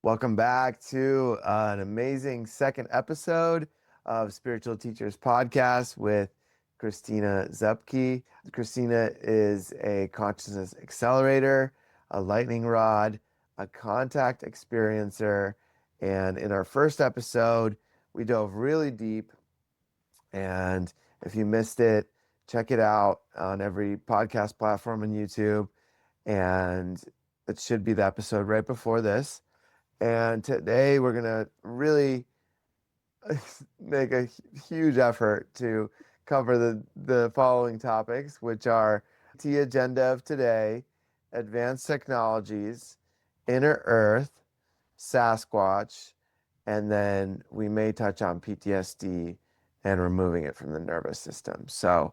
Welcome back to an amazing second episode of Spiritual Teachers Podcast with Christina Zupke. Christina is a consciousness accelerator, a lightning rod, a contact experiencer, and in our first episode, we dove really deep. And if you missed it, check it out on every podcast platform and YouTube. And it should be the episode right before this. And today we're going to really make a huge effort to cover the following topics, which are the agenda of today, advanced technologies, inner earth, Sasquatch, and then we may touch on PTSD and removing it from the nervous system. So,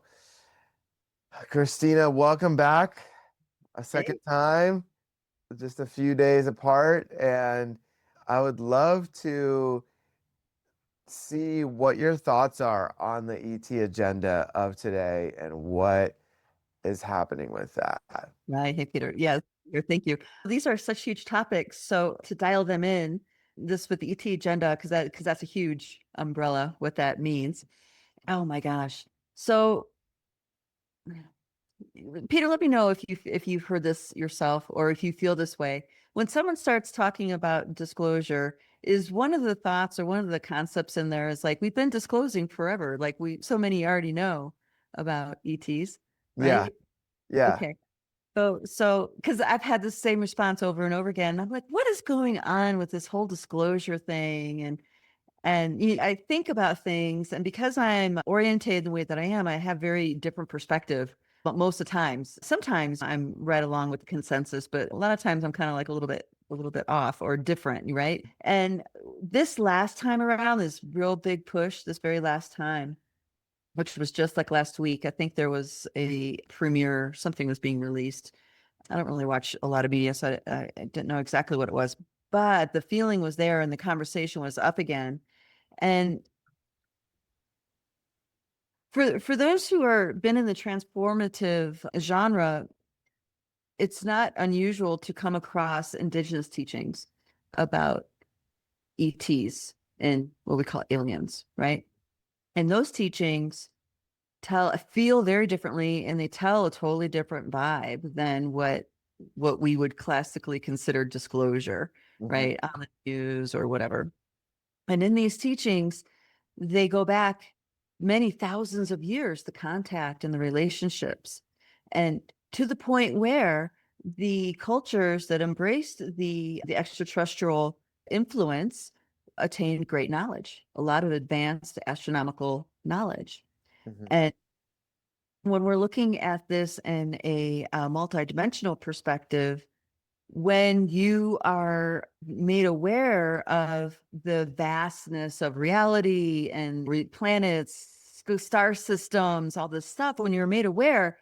Christina, welcome back a second time, just a few days apart, and I would love to see what your thoughts are on the ET agenda of today and what is happening with that. Right. Hey, Peter. Yeah, thank you. These are such huge topics. So to dial them in, this with the ET agenda, because that's a huge umbrella, what that means. Oh my gosh. So Peter, let me know if you've heard this yourself or if you feel this way. When someone starts talking about disclosure, is one of the thoughts or one of the concepts in there is like we've been disclosing forever. Like so many already know about ETs, Yeah, right? yeah. Okay. So, because I've had the same response over and over again. I'm like, what is going on with this whole disclosure thing? And I think about things, and because I'm orientated the way that I am, I have very different perspective. But most of the times, sometimes I'm right along with the consensus, but a lot of times I'm kind of like a little bit off or different, right? And this last time around, this real big push, this very last time, which was just like last week. I think there was a premiere, something was being released. I don't really watch a lot of media, so I didn't know exactly what it was, but the feeling was there and the conversation was up again. And for those who are been in the transformative genre, it's not unusual to come across indigenous teachings about ETs and what we call aliens, right? And those teachings feel very differently, and they tell a totally different vibe than what we would classically consider disclosure, Mhm. right, on the news or whatever. And in these teachings, they go back many thousands of years, the contact and the relationships, and to the point where the cultures that embraced the extraterrestrial influence attained great knowledge, a lot of advanced astronomical knowledge. Mhm. And when we're looking at this in a multidimensional perspective, when you are made aware of the vastness of reality and planets, star systems, all this stuff, when you're made aware,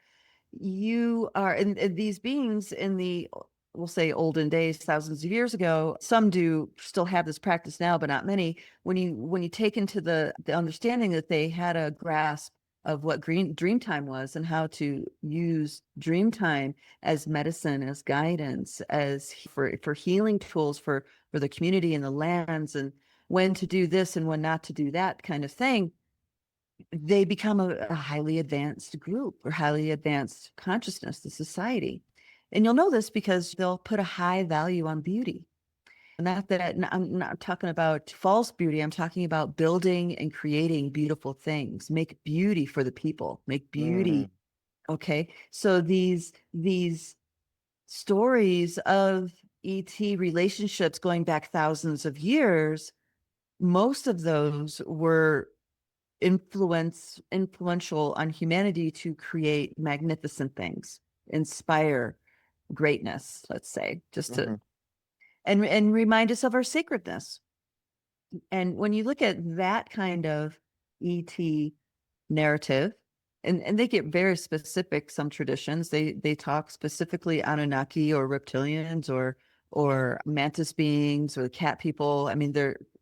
you are, and these beings in the, we'll say olden days, thousands of years ago, some do still have this practice now, but not many. When you take into the understanding that they had a grasp of what dream time was and how to use dream time as medicine, as guidance, as for healing tools for the community and the lands, and when to do this and when not to do that kind of thing, they become a highly advanced group or highly advanced consciousness, the society. And you'll know this because they'll put a high value on beauty. Not that I'm not talking about false beauty. I'm talking about building and creating beautiful things, make beauty for the people, make Mm. beauty. Okay. So these stories of ET relationships going back thousands of years, most of those were influential on humanity to create magnificent things, inspire greatness, let's say, just to Mhm. and remind us of our sacredness. And when you look at that kind of ET narrative, and they get very specific, some traditions, they talk specifically Anunnaki or reptilians or mantis beings or cat people. I mean,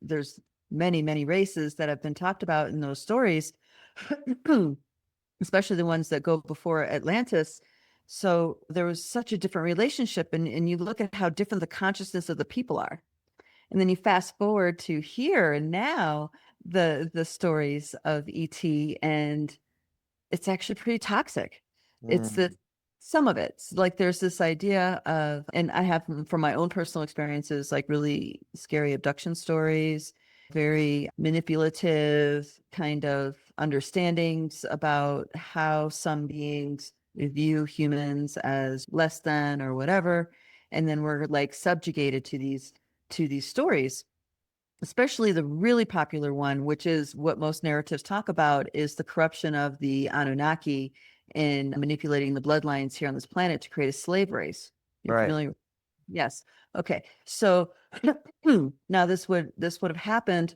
there's many races that have been talked about in those stories, especially the ones that go before Atlantis. So there was such a different relationship, and you look at how different the consciousness of the people are. And then you fast forward to here and now, the stories of ET, and it's actually pretty toxic. It's the Mm. some of it. Like there's this idea of, and I have from my own personal experiences, like really scary abduction stories, very manipulative kind of understandings about how some beings view humans as less than or whatever. And then we're like subjugated to these stories, especially the really popular one, which is what most narratives talk about, is the corruption of the Anunnaki in manipulating the bloodlines here on this planet to create a slave race. You're Right. familiar? Yes. Okay. So now this would have happened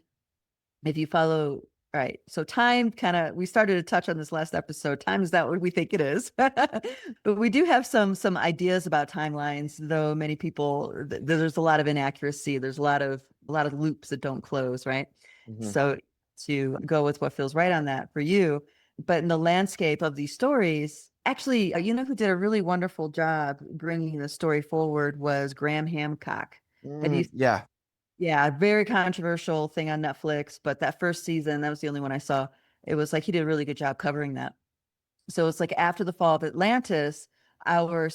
if you follow. Right. So time kind of, we started to touch on this last episode. Time is not what we think it is. But we do have some ideas about timelines, though many people there's a lot of inaccuracy. There's a lot of loops that don't close, right? Hmm. So to go with what feels right on that for you. But in the landscape of these stories, actually, you know who did a really wonderful job bringing the story forward was Graham Hancock. Have you? Yeah. Yeah, very controversial thing on Netflix, but that first season, that was the only one I saw. It was like he did a really good job covering that. So it's like after the fall of Atlantis, our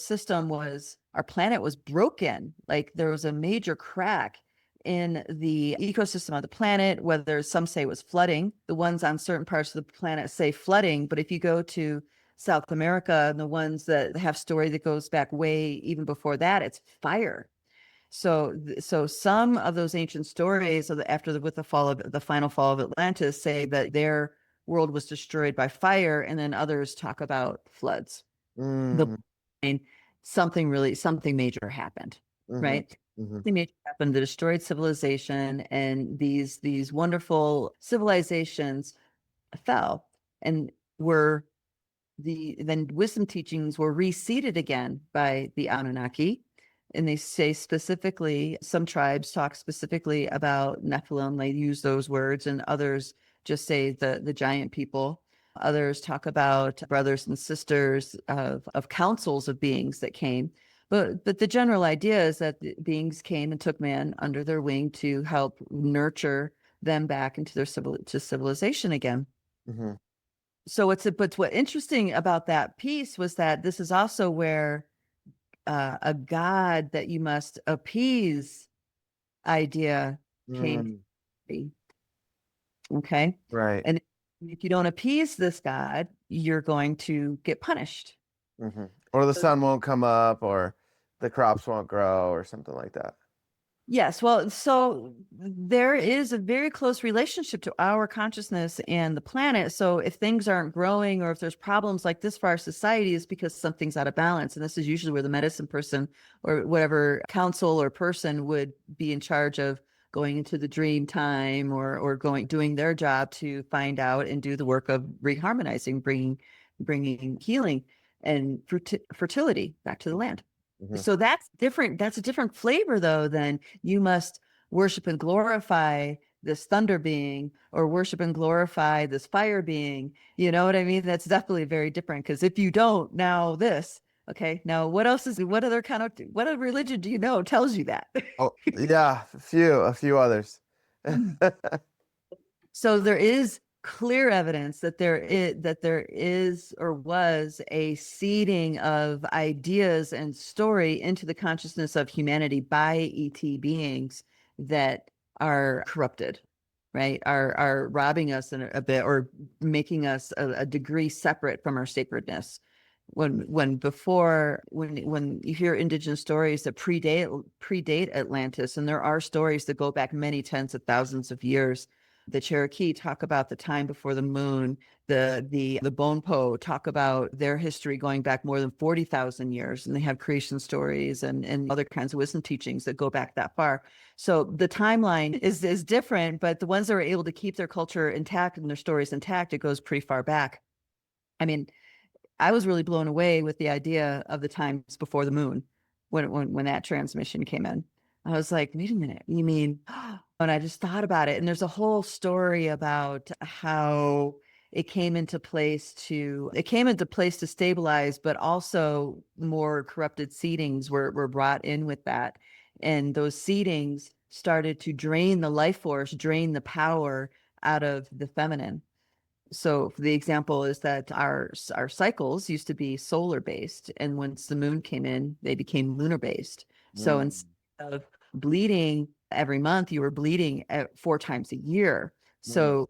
planet was broken. Like there was a major crack in the ecosystem of the planet, whether some say it was flooding. The ones on certain parts of the planet say flooding, but if you go to South America and the ones that have story that goes back way even before that, it's fire. So some of those ancient stories with the fall of the final fall of Atlantis say that their world was destroyed by fire, and then others talk about floods. The Mm. something major happened, Hmm. right? Hmm. Something major happened that destroyed civilization, and these wonderful civilizations fell and were then wisdom teachings were reseeded again by the Anunnaki. And they say specifically, some tribes talk specifically about Nephilim. They use those words, and others just say the giant people. Others talk about brothers and sisters of councils of beings that came. But the general idea is that the beings came and took man under their wing to help nurture them back into their civilization again. Hmm. So but what interesting about that piece was that this is also where a god that you must appease idea came to Mm. be. Okay. Right. And if you don't appease this god, you're going to get punished. Hmm. Or the sun won't come up, or the crops won't grow, or something like that. Yes, well, so there is a very close relationship to our consciousness and the planet. So if things aren't growing or if there's problems like this for our society, it's because something's out of balance. And this is usually where the medicine person or whatever council or person would be in charge of going into the dream time or doing their job to find out and do the work of reharmonizing, bringing healing and fertility back to the land. Hmm. So that's different. That's a different flavor, though, than you must worship and glorify this thunder being or worship and glorify this fire being. You know what I mean? That's definitely very different. Because if you don't, now this. Okay. Now, what other religion do you know tells you that? Oh, yeah, a few others. So there is clear evidence that there is or was a seeding of ideas and story into the consciousness of humanity by ET beings that are corrupted, right? Are robbing us in a bit or making us a degree separate from our sacredness. When you hear indigenous stories that predate Atlantis, and there are stories that go back many tens of thousands of years. The Cherokee talk about the time before the moon. The Bonpo talk about their history going back more than 40,000 years, and they have creation stories and other kinds of wisdom teachings that go back that far. So the timeline is different, but the ones that are able to keep their culture intact and their stories intact, it goes pretty far back. I mean, I was really blown away with the idea of the times before the moon when that transmission came in. I was like, wait a minute, you mean? And I just thought about it. And there's a whole story about how it came into place to stabilize, but also more corrupted seedings were brought in with that. And those seedings started to drain the life force, drain the power out of the feminine. So the example is that our cycles used to be solar based, and once the moon came in, they became lunar based. So Mm. instead of bleeding every month, you were bleeding 4 times a year. Mm. So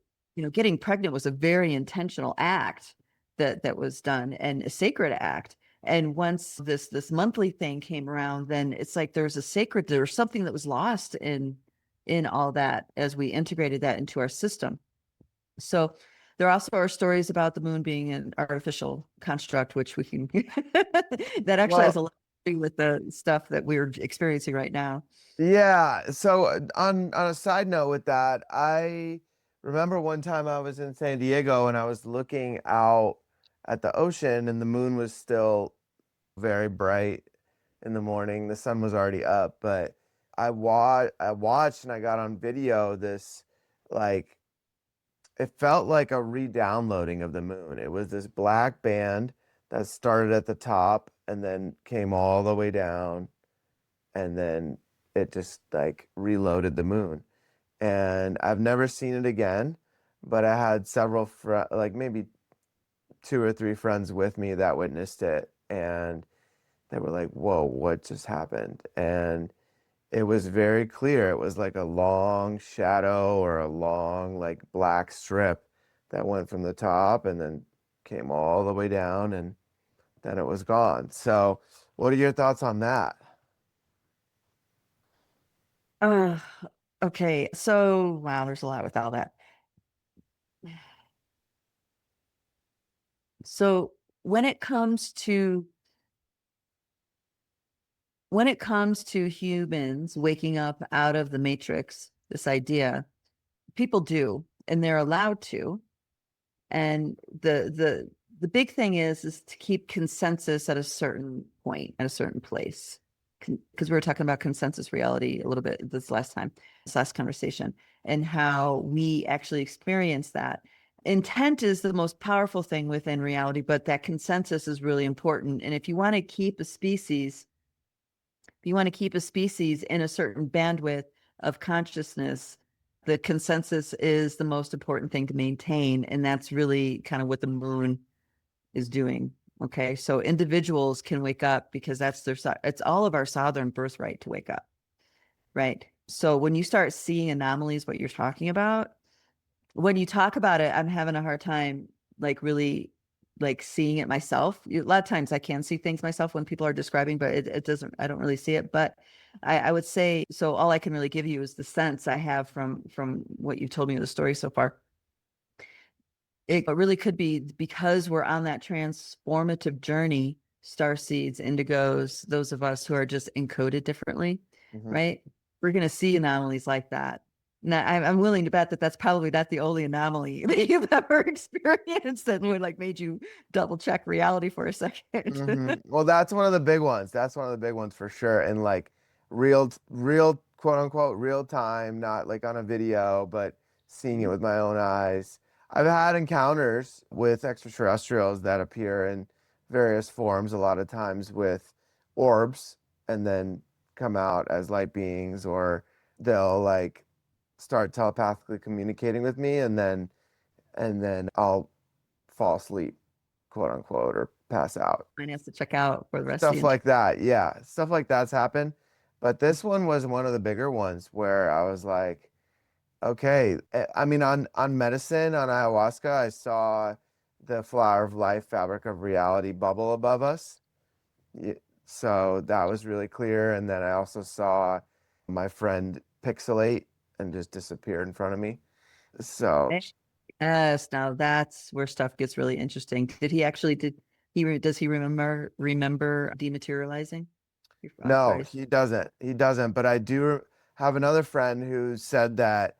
getting pregnant was a very intentional act that was done, and a sacred act. And once this monthly thing came around, then it's like there was something that was lost in all that as we integrated that into our system. So there also are stories about the moon being an artificial construct, which we can that actually has Well, a lot to do with the stuff that we're experiencing right now. yeah. So on a side note with that, I remember one time I was in San Diego and I was looking out at the ocean and the moon was still very bright in the morning. The sun was already up, but I watched and I got on video this, like, it felt like a re-downloading of the moon. It was this black band that started at the top and then came all the way down, and then it just like reloaded the moon. And I've never seen it again, but I had several like maybe 2 or 3 friends with me that witnessed it, and they were like, "Whoa, what just happened?" And it was very clear. It was like a long shadow or a long like black strip that went from the top and then came all the way down, and then it was gone. So, what are your thoughts on that? Uh, okay, so wow, there's a lot with all that. So when it comes to humans waking up out of the matrix, this idea, people do, and they're allowed to. And the big thing is to keep consensus at a certain point, at a certain place. Because we were talking about consensus reality a little bit this last conversation, and how we actually experience that. Intent is the most powerful thing within reality, but that consensus is really important. And if you want to keep a species, in a certain bandwidth of consciousness, the consensus is the most important thing to maintain. And that's really kind of what the moon is doing. Okay. So individuals can wake up because it's all of our southern birthright to wake up. Right. So when you start seeing anomalies, what you're talking about, when you talk about it, I'm having a hard time, like really like seeing it myself. A lot of times I can see things myself when people are describing, but it doesn't, I don't really see it. But I would say, so all I can really give you is the sense I have from what you've told me of the story so far. It really could be because we're on that transformative journey, star seeds, indigos, those of us who are just encoded differently, Hmm. right? We're going to see anomalies like that. Now, I'm willing to bet that that's probably not the only anomaly that you've ever experienced that would like made you double check reality for a second. Well, that's one of the big ones. That's one of the big ones for sure. And like real quote unquote real time, not like on a video, but seeing it with my own eyes. I've had encounters with extraterrestrials that appear in various forms, a lot of times with orbs, and then come out as light beings, or they'll like start telepathically communicating with me, and then I'll fall asleep, quote unquote, or pass out. Mine has to check out for the rest of Stuff the. like that. Yeah, stuff like that's happened. But this one was one of the bigger ones where I was like, okay. I mean, on medicine, on ayahuasca, I saw the flower of life, fabric of reality bubble above us. Y- So that was really clear. And then I also saw my friend pixelate and just disappear in front of me. So Yes, now that's where stuff gets really interesting. Does he remember dematerializing? no, Sorry. he doesn't. He doesn't. But I do have another friend who said that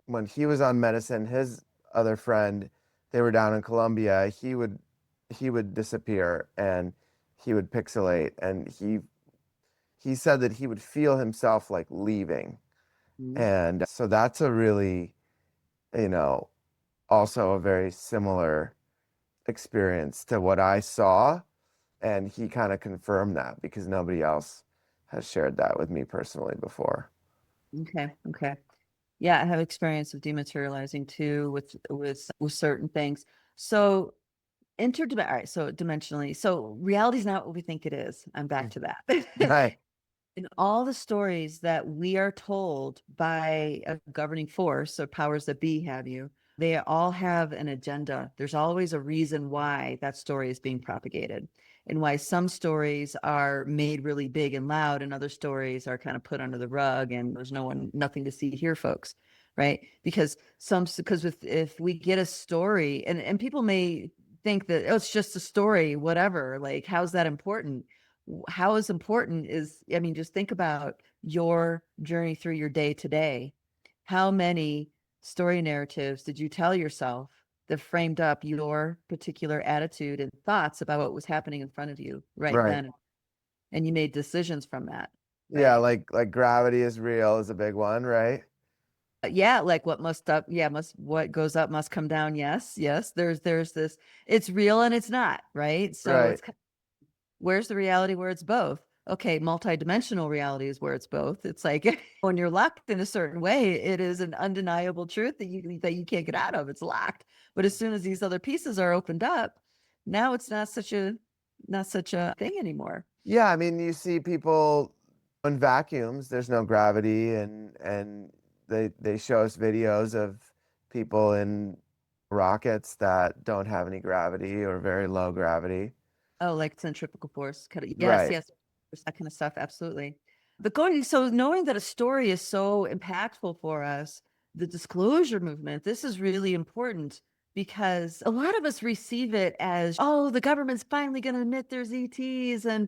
when he was on medicine, his other friend, they were down in Colombia, he would disappear and he would pixelate, and he said that he would feel himself like leaving. Mhm. And so that's a really, you know, also a very similar experience to what I saw. And he kind of confirmed that because nobody else has shared that with me personally before. Okay. Okay. Yeah, I have experience of dematerializing too with certain things. So all right, so dimensionally. So reality is not what we think it is. I'm back Mm. to that. Right. In all the stories that we are told by a governing force or powers that be have you, they all have an agenda. There's always a reason why that story is being propagated and why some stories are made really big and loud and other stories are kind of put under the rug and there's nothing to see here, folks. Right. Because if we get a story and people may think that, oh, it's just a story, whatever, like, how's that important? How is important is, I mean, just think about your journey through your day today. How many story narratives did you tell yourself that framed up your particular attitude and thoughts about what was happening in front of you right Right. then? And you made decisions from that, Yeah, right? like gravity is real is a big one, right? Yeah, like what goes up must come down. Yes, yes. There's this, it's real and it's not, right? So Right. it's where's the reality where it's both? Okay, multidimensional reality is where it's both. It's like when you're locked in a certain way, it is an undeniable truth that you can't get out of. It's locked. But as soon as these other pieces are opened up, now it's not such a thing anymore. Yeah, I mean, you see people in vacuums, there's no gravity, and they show us videos of people in rockets that don't have any gravity or very low gravity. Oh, like centrifugal force. Yes, Right. yes, that kind of stuff. Absolutely. But so knowing that a story is so impactful for us, the disclosure movement, this is really important because a lot of us receive it as, oh, the government's finally going to admit there's ETs and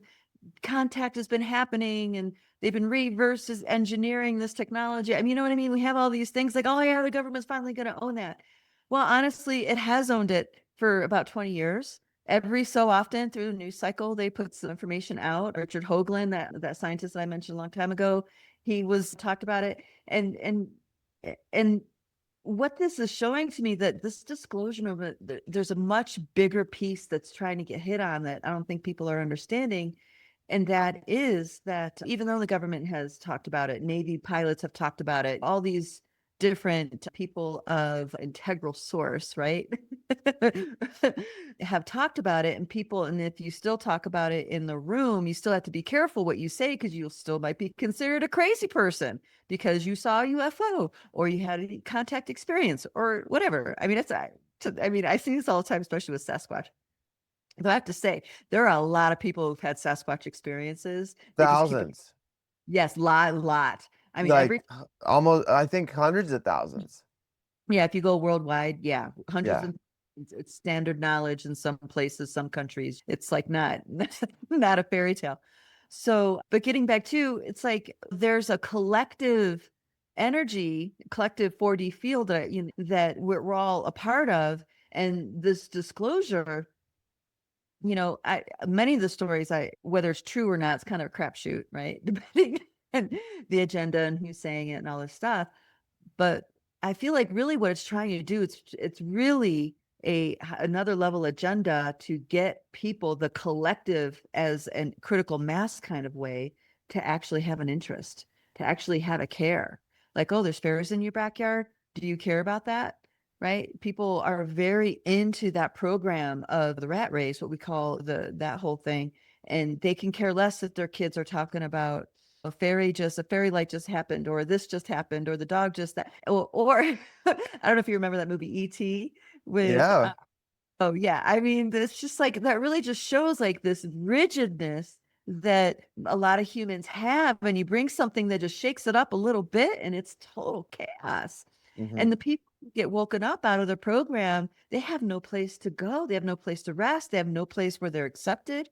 contact has been happening and they've been reverse engineering this technology. I mean, you know what I mean? We have all these things like, oh yeah, the government's finally going to own that. Well, honestly, it has owned it for about 20 years. Every so often through the news cycle, they put some information out. Richard Hoagland, that scientist that I mentioned a long time ago, he was talked about it. And what this is showing to me that this disclosure movement, there's a much bigger piece that's trying to get hit on that I don't think people are understanding. And that is that even though the government has talked about it, Navy pilots have talked about it, all these different people of integral source, right? have talked about it, and people, and if you still talk about it in the room, you still have to be careful what you say because you still might be considered a crazy person because you saw a UFO or you had a contact experience or whatever. I mean, I see this all the time, especially with Sasquatch. But I have to say, there are a lot of people who've had Sasquatch experiences. They just keep it, Thousands. yes, lot. I mean, Like almost, I think hundreds of thousands. yeah, if you go worldwide, yeah, hundreds Yeah. of, it's standard knowledge in some places, some countries. It's like not, not a fairy tale. So, but getting back to, it's like there's a collective energy, collective 4D field that we're all a part of. And this disclosure, many of the stories, whether it's true or not, it's kind of a crapshoot, right? Depending on the agenda and who's saying it and all this stuff. But I feel like really what it's trying to do, it's really another level agenda to get people, the collective, as a critical mass kind of way, to actually have an interest, to actually have a care. Like, oh, there's fairies in your backyard. Do you care about that? Right? People are very into that program of the rat race, what we call that whole thing, and they can care less if their kids are talking about a fairy light just happened, or this just happened, or the dog just that, or I don't know if you remember that movie E.T. with Yeah. oh yeah, I mean, it's just like that really just shows like this rigidness that a lot of humans have, and you bring something that just shakes it up a little bit and it's total chaos. Hmm. And the people who get woken up out of the program, they have no place to go. They have no place to rest. They have no place where they're accepted.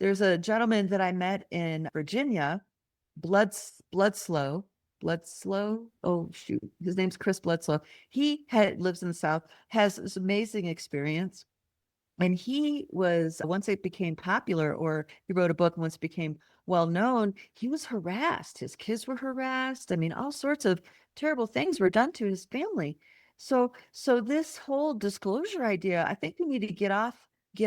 There's a gentleman that I met in Virginia, Bloodslow, Bloodslow. Oh shoot, his name's Chris Bloodslow. He lives in the South, has this amazing experience. And he was, once it became popular, or he wrote a book, once it became well known, he was harassed. His kids were harassed. I mean, all sorts of terrible things were done to his family. So this whole disclosure idea, I think we need to get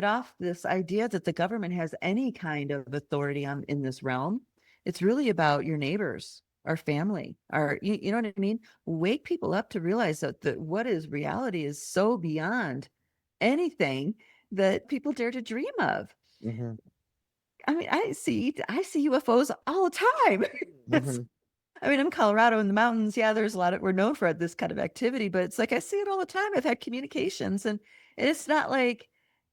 off this idea that the government has any kind of authority in this realm. It's really about your neighbors. our family, you know what I mean? Wake people up to realize that what is reality is so beyond anything that people dare to dream of. Mm-hmm. I mean, I see UFOs all the time. Mm-hmm. I mean, I'm Colorado in the mountains. Yeah, there's a lot of, we're known for this kind of activity, but it's like I see it all the time. I've had communications, and it's not like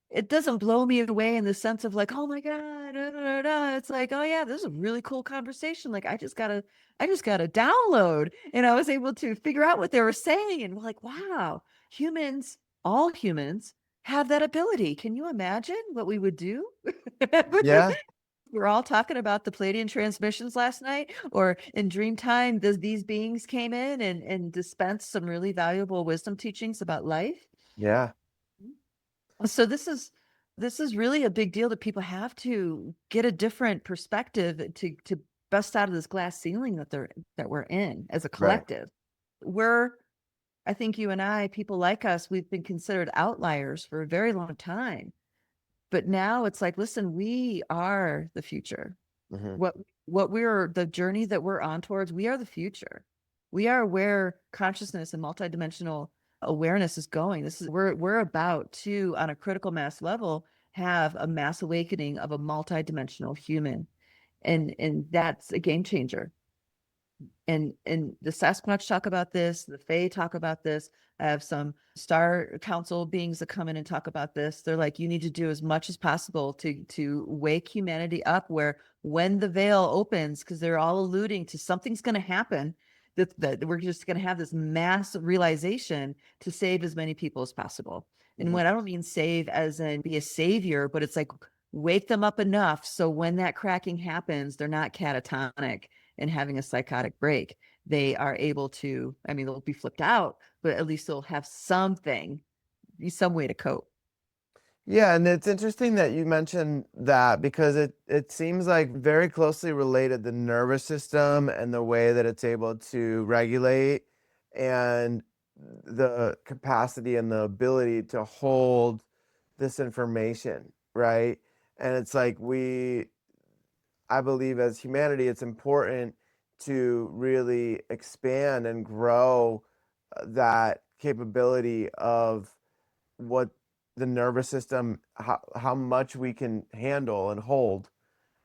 it doesn't blow me away in the sense of like, oh my God, da, da, da, da. It's like, oh yeah, this is a really cool conversation. Like I just got to download, and I was able to figure out what they were saying, and we're like, wow, humans, all humans have that ability. Can you imagine what we would do? Yeah. We're all talking about the Palladian transmissions last night, or in dream time, these beings came in and dispensed some really valuable wisdom teachings about life. Yeah. So this is really a big deal that people have to get a different perspective to bust out of this glass ceiling that we're in as a Right. collective. We're, I think you and I, people like us, we've been considered outliers for a very long time. But now it's like, listen, we are the future. Mm-hmm. What we're, the journey that we're on towards, we are the future. We are where consciousness and multidimensional awareness is going. This is, we're about to, on a critical mass level, have a mass awakening of a multidimensional human. And that's a game changer. And the Sasquatch talk about this, the Fae talk about this. I have some star council beings that come in and talk about this. They're like, you need to do as much as possible to wake humanity up, where when the veil opens, because they're all alluding to something's going to happen, that we're just going to have this mass realization to save as many people as possible. And Mm-hmm. when I don't mean save as in be a savior, but it's like wake them up enough so when that cracking happens, they're not catatonic and having a psychotic break. They are able to, I mean, they'll be flipped out, but at least they'll have something, some way to cope. Yeah, and it's interesting that you mentioned that because it seems like very closely related the nervous system and the way that it's able to regulate and the capacity and the ability to hold this information, right? And it's like I believe as humanity, it's important to really expand and grow that capability of what the nervous system, how much we can handle and hold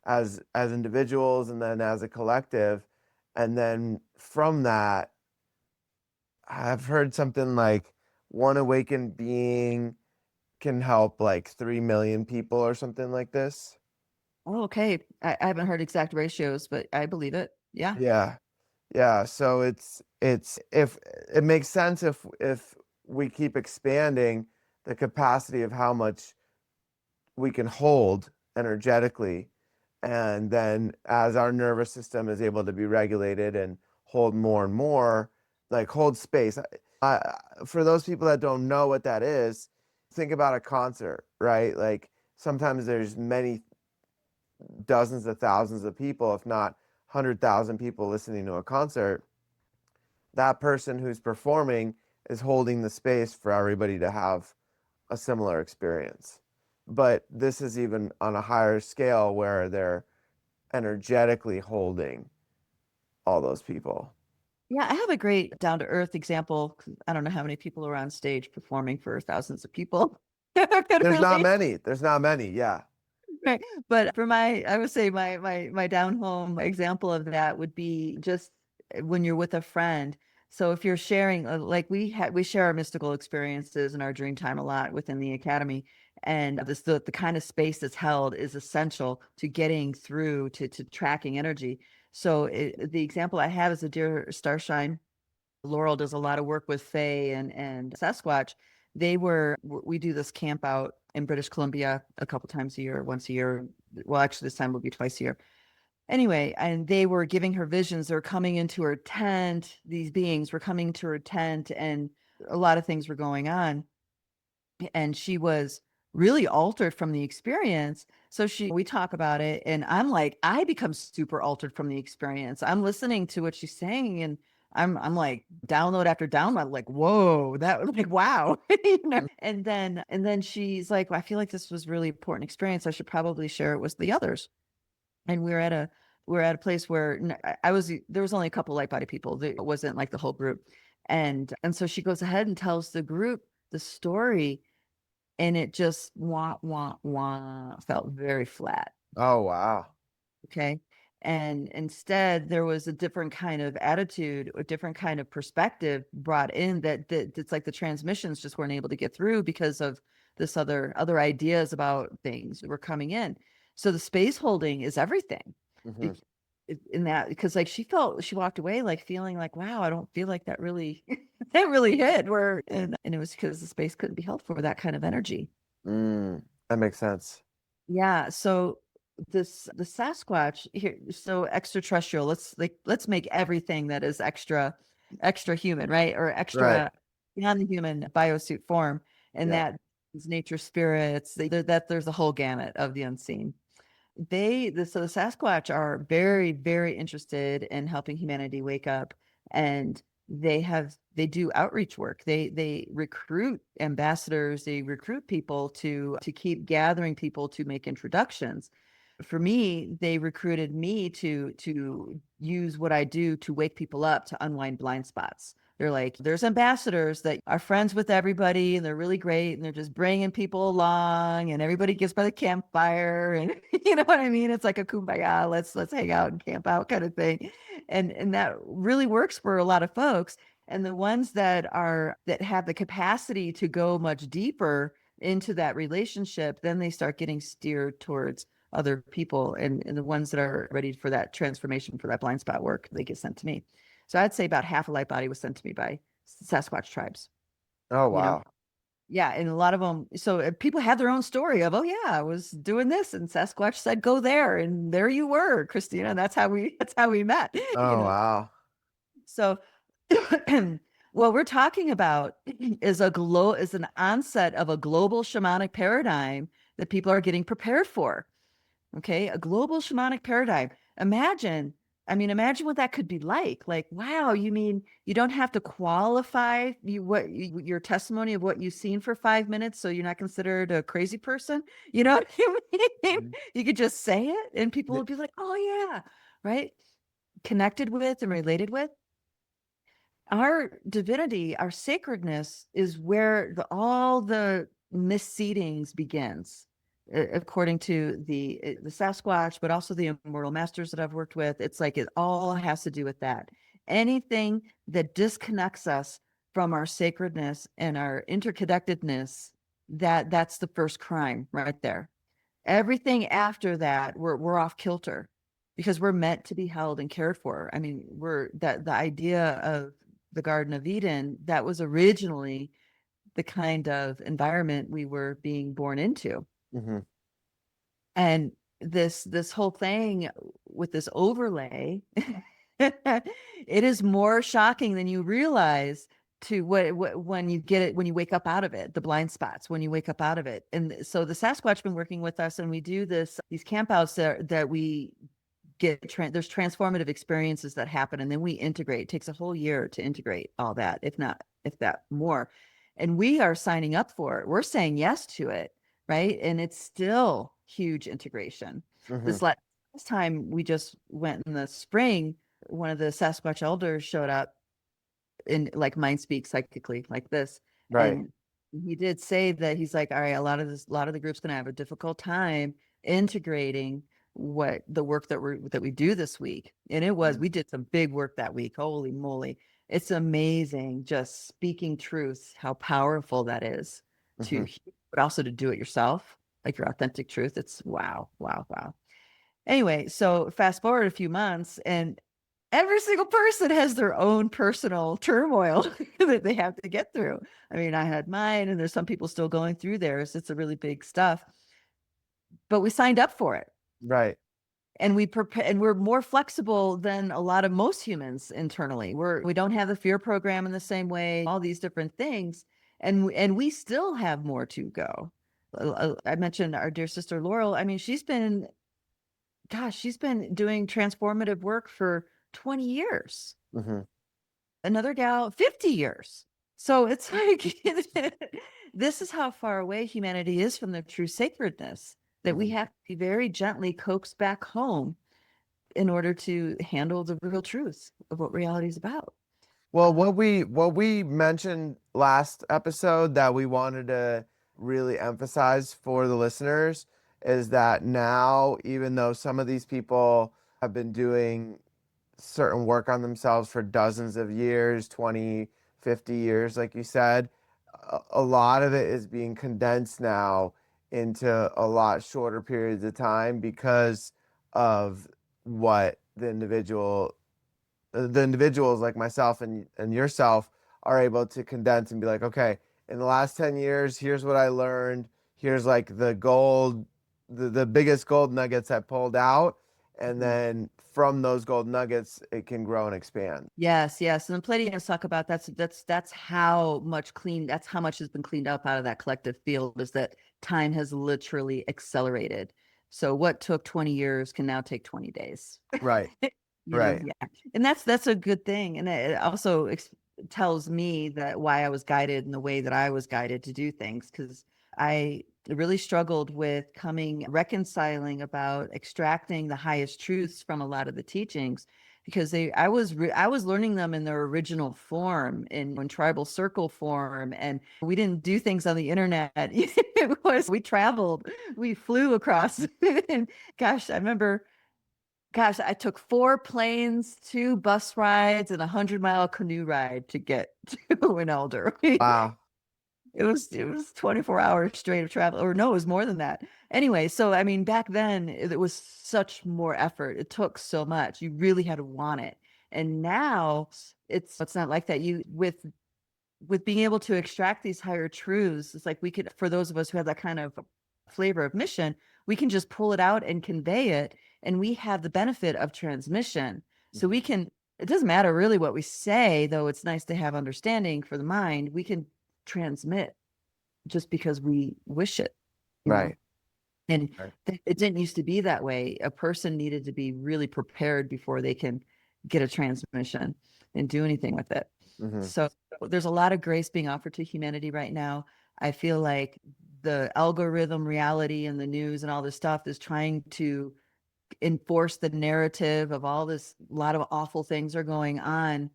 as individuals and then as a collective. And then from that, I've heard something like one awakened being can help like 3 million people or something like this. Oh, okay. I haven't heard exact ratios, but I believe it. Yeah. Yeah. Yeah, so it's if it makes sense if we keep expanding the capacity of how much we can hold energetically, and then as our nervous system is able to be regulated and hold more and more, like hold space. For those people that don't know what that is, think about a concert, right? Like sometimes there's many dozens of thousands of people, if not 100,000 people listening to a concert. That person who's performing is holding the space for everybody to have a similar experience. But this is even on a higher scale where they're energetically holding all those people. Yeah. I have a great down to earth example. I don't know how many people are on stage performing for thousands of people. There's not Really? many. There's not many. Yeah. Right. But for my, I would say my down home example of that would be just when you're with a friend. So if you're sharing, like we share our mystical experiences and our dream time a lot within the academy, and the kind of space that's held is essential to getting through to tracking energy. So the example I have is a dear Starshine. Laurel does a lot of work with Faye and Sasquatch. We do this camp out in British Columbia a couple times a year, once a year. Well, actually, this time will be twice a year. Anyway, and they were giving her visions. They're coming into her tent. These beings were coming to her tent, and a lot of things were going on. And she was really altered from the experience. So we talk about it, and I'm like, I become super altered from the experience. I'm listening to what she's saying, and I'm like download after download, like, whoa, that was like, wow. And then she's like, well, I feel like this was really important experience. I should probably share it with the others. And we were at we're at a place where there was only a couple light body people. It wasn't like the whole group. And so she goes ahead and tells the group the story, and it just felt very flat. Oh, wow. Okay. And instead, there was a different kind of attitude, a different kind of perspective brought in that it's like the transmissions just weren't able to get through because of this other ideas about things were coming in. So the space holding is everything. Hmm. In that, because like she walked away like feeling like, wow, I don't feel like that really that really hit where, and it was because the space couldn't be held for that kind of energy. That makes sense. Yeah. So the Sasquatch here, so extraterrestrial. Let's make everything that is extra human, right? Or Right. extra beyond the human biosuit form, and Yeah. that is nature spirits. That there's a whole gamut of the unseen. So the Sasquatch are very, very interested in helping humanity wake up, and they do outreach work. They recruit ambassadors, they recruit people to keep gathering people to make introductions. For me, they recruited me to use what I do to wake people up to unwind blind spots. They're like, there's ambassadors that are friends with everybody and they're really great and they're just bringing people along and everybody gets by the campfire and you know what I mean? It's like a kumbaya, let's hang out and camp out kind of thing. And that really works for a lot of folks. And the ones that have the capacity to go much deeper into that relationship, then they start getting steered towards other people, and the ones that are ready for that transformation, for that blind spot work, they get sent to me. So I'd say about half of light body was sent to me by Sasquatch tribes, Oh, you know? wow. Yeah. And a lot of them, so people have their own story of, oh yeah, I was doing this and Sasquatch said, go there. And there you were, Christina. And that's how we met, you Oh, know? wow. So what we're talking about is is an onset of a global shamanic paradigm that people are getting prepared for. Okay, a global shamanic paradigm. Imagine what that could be like. Like, wow, you mean you don't have to qualify your testimony of what you've seen for 5 minutes, so you're not considered a crazy person? You know what I mean? Mhm. You could just say it, and people Y- would be like, "Oh yeah," right? Connected with and related with our divinity, our sacredness is where all the misseedings begins, according to the Sasquatch, but also the immortal masters that I've worked with. It's like it all has to do with that. Anything that disconnects us from our sacredness and our interconnectedness, that's the first crime right there. Everything after that, we're off kilter because we're meant to be held and cared for. I mean, we're that the idea of the Garden of Eden, that was originally the kind of environment we were being born into. mhm. And this whole thing with this overlay, it is more shocking than you realize to what when you get it, when you wake up out of it, the blind spots when you wake up out of it. And so the Sasquatch been working with us, and we do these campouts that we there's transformative experiences that happen, and then we integrate. It takes a whole year to integrate all that, if that more. And we are signing up for it. We're saying yes to it, right? And it's still huge integration. Mhm. This last time we just went in the spring, one of the Sasquatch elders showed up in like mind speak psychically like this. Right. And he did say that he's like, all right, a lot of the group's gonna have a difficult time integrating what the work that we do this week. And Mhm. we did some big work that week. Holy moly. It's amazing just speaking truth, how powerful that is Mhm. but also to do it yourself, like your authentic truth. It's wow, wow, wow. Anyway, so fast forward a few months, and every single person has their own personal turmoil that they have to get through. I mean, I had mine, and there's some people still going through theirs. It's a really big stuff, but we signed up for it, Right. and we're more flexible than a lot of most humans internally. We don't have the fear program in the same way, all these different things, and we still have more to go. I mentioned our dear sister Laurel. I mean, she's been doing transformative work for 20 years. Mhm. Another gal, 50 years. So it's like, this is how far away humanity is from the true sacredness that we Mhm. have to be very gently coaxed back home in order to handle the real truth of what reality is about. Well, what we mentioned last episode that we wanted to really emphasize for the listeners is that now, even though some of these people have been doing certain work on themselves for dozens of years, 20, 50 years, like you said, a lot of it is being condensed now into a lot shorter periods of time because of what the individuals like myself and yourself are able to condense and be like, okay, in the last 10 years, here's what I learned. Here's like the biggest gold nuggets I pulled out. And Mhm. then from those gold nuggets, it can grow and expand. Yes, yes. And the Palladians talk about that's how much that's how much has been cleaned up out of that collective field, is that time has literally accelerated. So what took 20 years can now take 20 days. Right. Right. Yeah. And that's a good thing. And it also tells me that why I was guided in the way that I was guided to do things, because I really struggled with reconciling about extracting the highest truths from a lot of the teachings, because I was learning them in their original form, in tribal circle form, and we didn't do things on the internet. It was, we traveled, we flew across. And gosh, I remember, gosh, I took 4 planes, 2 bus rides, and a 100-mile canoe ride to get to an elder. Wow. It was 24 hours straight of travel, or no, it was more than that. Anyway, so I mean, back then it was such more effort. It took so much. You really had to want it. And now it's not like that. You with being able to extract these higher truths, it's like we could, for those of us who have that kind of flavor of mission, we can just pull it out and convey it, and we have the benefit of transmission. So we can, it doesn't matter really what we say, though it's nice to have understanding for the mind. We can transmit just because we wish it, you know. Right. And Right. it didn't used to be that way. A person needed to be really prepared before they can get a transmission and do anything with it. Hmm. So there's a lot of grace being offered to humanity right now. I feel like the algorithm reality and the news and all this stuff is trying to enforce the narrative of all this, a lot of awful things are going on.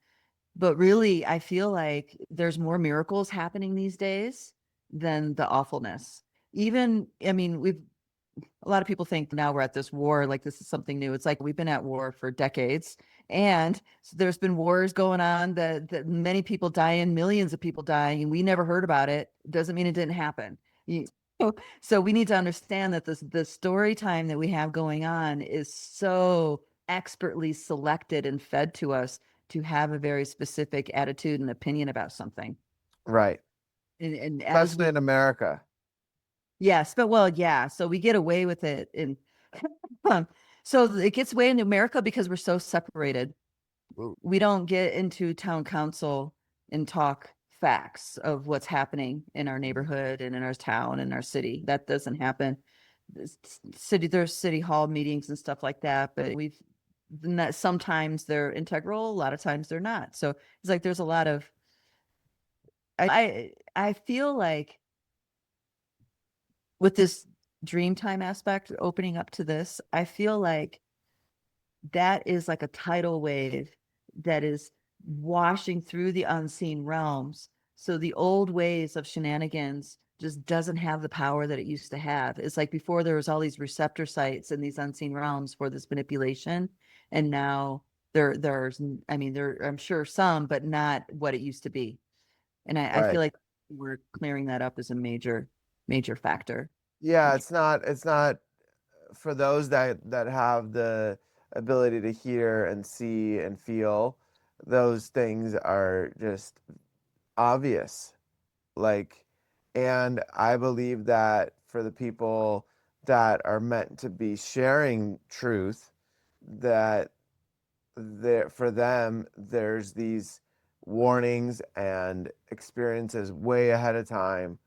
But really, I feel like there's more miracles happening these days than the awfulness. Even, I mean, a lot of people think now we're at this war, like this is something new. It's like we've been at war for decades, and so there's been wars going on that many people dying, millions of people dying, and we never heard about it. Doesn't mean it didn't happen. So we need to understand that the story time that we have going on is so expertly selected and fed to us to have a very specific attitude and opinion about something. Right. And as Especially we, in America. yes, but well, yeah, so we get away with it. And so it gets away in America because we're so separated. We don't get into town council and talk facts of what's happening in our neighborhood and in our town and our city. That doesn't happen. There's city hall meetings and stuff like that, but sometimes they're integral, a lot of times they're not. So it's like there's a lot of, I feel like with this Dreamtime aspect opening up to this, I feel like that is like a tidal wave that is washing through the unseen realms. So the old ways of shenanigans just doesn't have the power that it used to have. It's like before there was all these receptor sites in these unseen realms for this manipulation, and now there's, I mean, there, I'm sure some, but not what it used to be. And I feel Right. like we're clearing that up as a major factor. Yeah, it's not for those that have the ability to hear and see and feel, those things are just obvious. Like, and I believe that for the people that are meant to be sharing truth, that there for them there's these warnings and experiences way ahead of time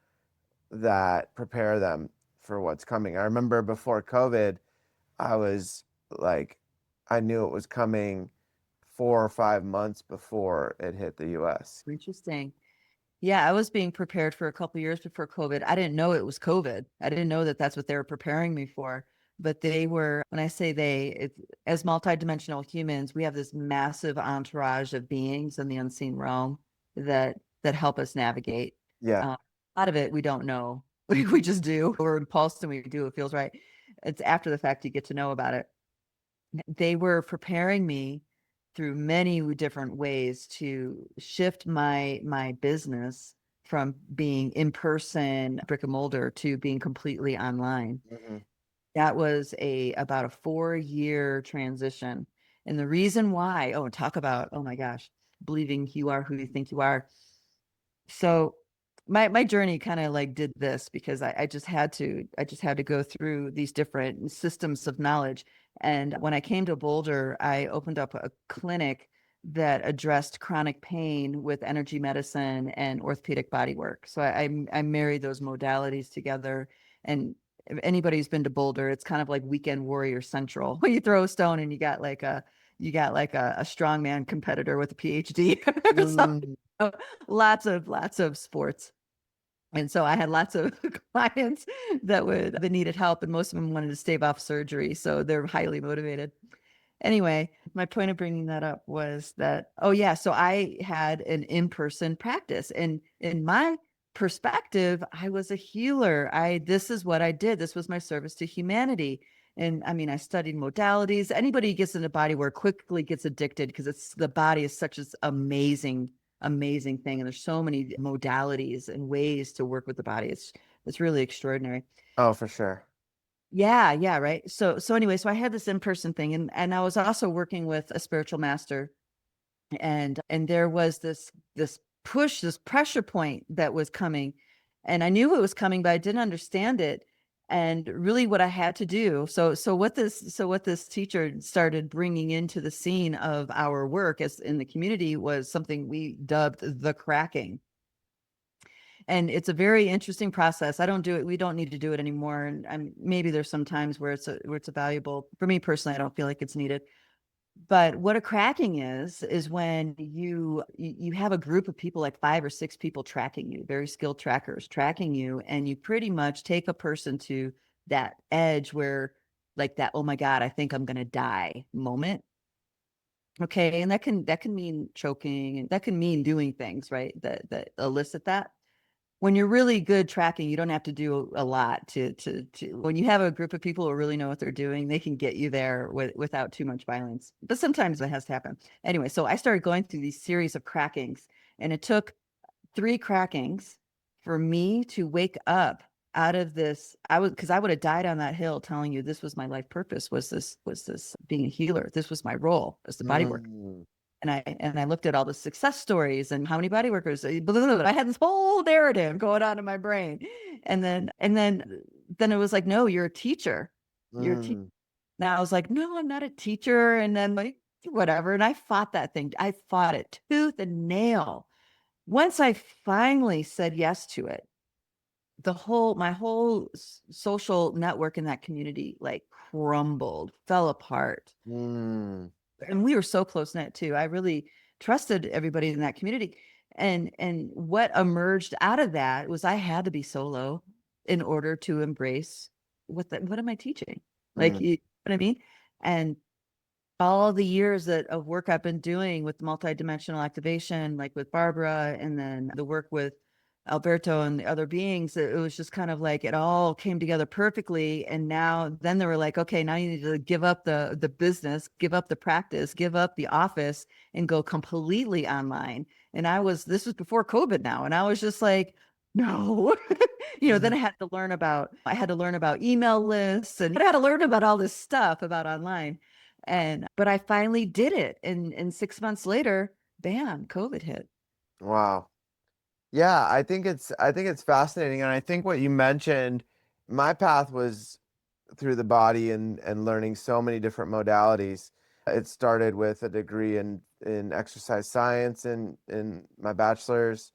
that prepare them for what's coming. I remember before COVID, I was like, I knew it was coming 4 or 5 months before it hit the US. Interesting. Yeah, I was being prepared for a couple years before COVID. I didn't know it was COVID. I didn't know that that's what they were preparing me for. but they were, when I say they, as multidimensional humans, we have this massive entourage of beings in the unseen realm that help us navigate. Yeah. A lot of it we don't know. We just do. We're impulsed and we do. It feels right. It's after the fact you get to know about it. They were preparing me through many different ways to shift my business from being in person brick and mortar to being completely online. Hmm. That was about a 4-year transition. And the reason why, talk about, oh my gosh, believing you are who you think you are. So my journey kind of like did this because I just had to go through these different systems of knowledge. And when I came to Boulder, I opened up a clinic that addressed chronic pain with energy medicine and orthopedic body work. So I married those modalities together. And if anybody's been to Boulder, it's kind of like Weekend Warrior Central. You throw a stone and you got like a strongman competitor with a PhD or something. Mm. Lots of sports. And so I had lots of clients that needed help, and most of them wanted to stave off surgery. So they're highly motivated. Anyway, my point of bringing that up was that, oh yeah, so I had an in-person practice, and in my perspective, I was a healer. This is what I did. This was my service to humanity. And I mean, I studied modalities. Anybody who gets into body work quickly gets addicted because the body is such an amazing thing. And there's so many modalities and ways to work with the body. It's really extraordinary. Oh, for sure. Yeah, right. So anyway, so I had this in-person thing, and I was also working with a spiritual master, and there was this push, this pressure point that was coming, and I knew it was coming, but I didn't understand it. And really what I had to do, so what this teacher started bringing into the scene of our work as in the community was something we dubbed the cracking. And it's a very interesting process. I don't do it. We don't need to do it anymore. And maybe there's some times where it's a valuable. For me personally, I don't feel like it's needed. But what a cracking is when you have a group of people, like 5 or 6 people tracking you, very skilled trackers tracking you, and you pretty much take a person to that edge where, like that, oh my God, I think I'm gonna die moment. Okay. And that can mean choking, and that can mean doing things, right? That elicit that. When you're really good tracking, you don't have to do a lot to when you have a group of people who really know what they're doing, they can get you there without too much violence. But sometimes that has to happen. Anyway, so I started going through these series of crackings, and it took 3 crackings for me to wake up out of this. Because I would have died on that hill telling you this was my life purpose, was this being a healer. This was my role as the body worker. Mm. And I looked at all the success stories and how many body workers, blah, blah, blah. I had this whole narrative going on in my brain. And then it was like, no, you're a teacher. You're a teacher. Mm. Now I was like, no, I'm not a teacher. And then like, whatever. And I fought that thing. I fought it tooth and nail. Once I finally said yes to it, my whole social network in that community like crumbled, fell apart. Mm. And we were so close knit too. I really trusted everybody in that community. And what emerged out of that was I had to be solo in order to embrace what am I teaching? Like, Mm. you know what I mean? And all the years of work I've been doing with multidimensional activation, like with Barbara, and then the work with Alberto and the other beings, it was just kind of like it all came together perfectly. And then they were like, okay, now you need to give up the business, give up the practice, give up the office, and go completely online. And this was before COVID now, and I was just like, no. Then I had to learn about email lists, and I had to learn about all this stuff about online. But I finally did it. And 6 months later, bam, COVID hit. Wow. Yeah, I think it's fascinating, and I think what you mentioned, my path was through the body and learning so many different modalities. It started with a degree in exercise science in my bachelor's,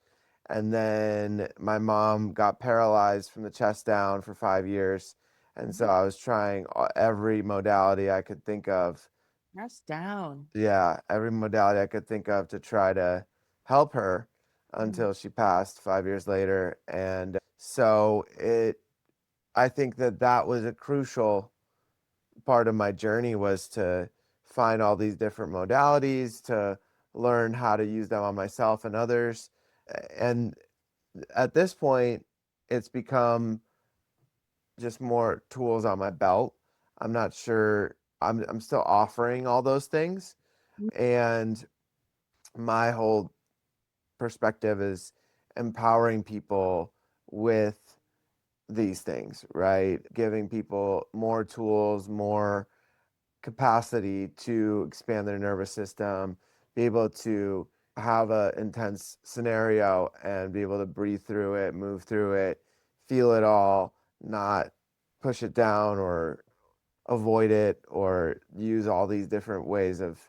and then my mom got paralyzed from the chest down for 5 years, and so I was trying every modality I could think of. That's down. Yeah, every modality I could think of to try to help her Mhm. until she passed 5 years later. And so I think that was a crucial part of my journey was to find all these different modalities, to learn how to use them on myself and others. And at this point, it's become just more tools on my belt. I'm not sure. I'm still offering all those things, and my whole perspective is empowering people with these things, right? Giving people more tools, more capacity to expand their nervous system, be able to have an intense scenario and be able to breathe through it, move through it, feel it all, not push it down or avoid it or use all these different ways of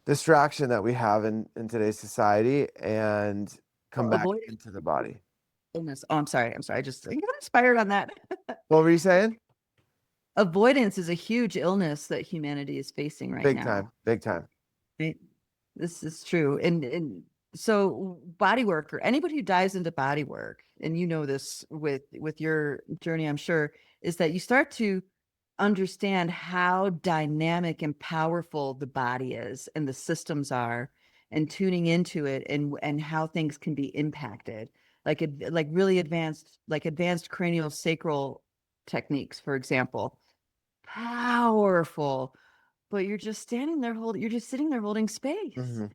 distraction that we have in today's society and come Or back avoid into the body. illness. Oh, I'm sorry. I'm sorry. I got inspired on that. What were you saying? Avoidance is a huge illness that humanity is facing right Big now. time, big time. Right? This is true. And so body work, or anybody who dives into body work, and you know this with your journey, I'm sure, is that you start to understand how dynamic and powerful the body is and the systems are, and tuning into it, and how things can be impacted, like really advanced cranial sacral techniques, for example. Powerful, but you're just standing there you're just sitting there holding space. Hmm.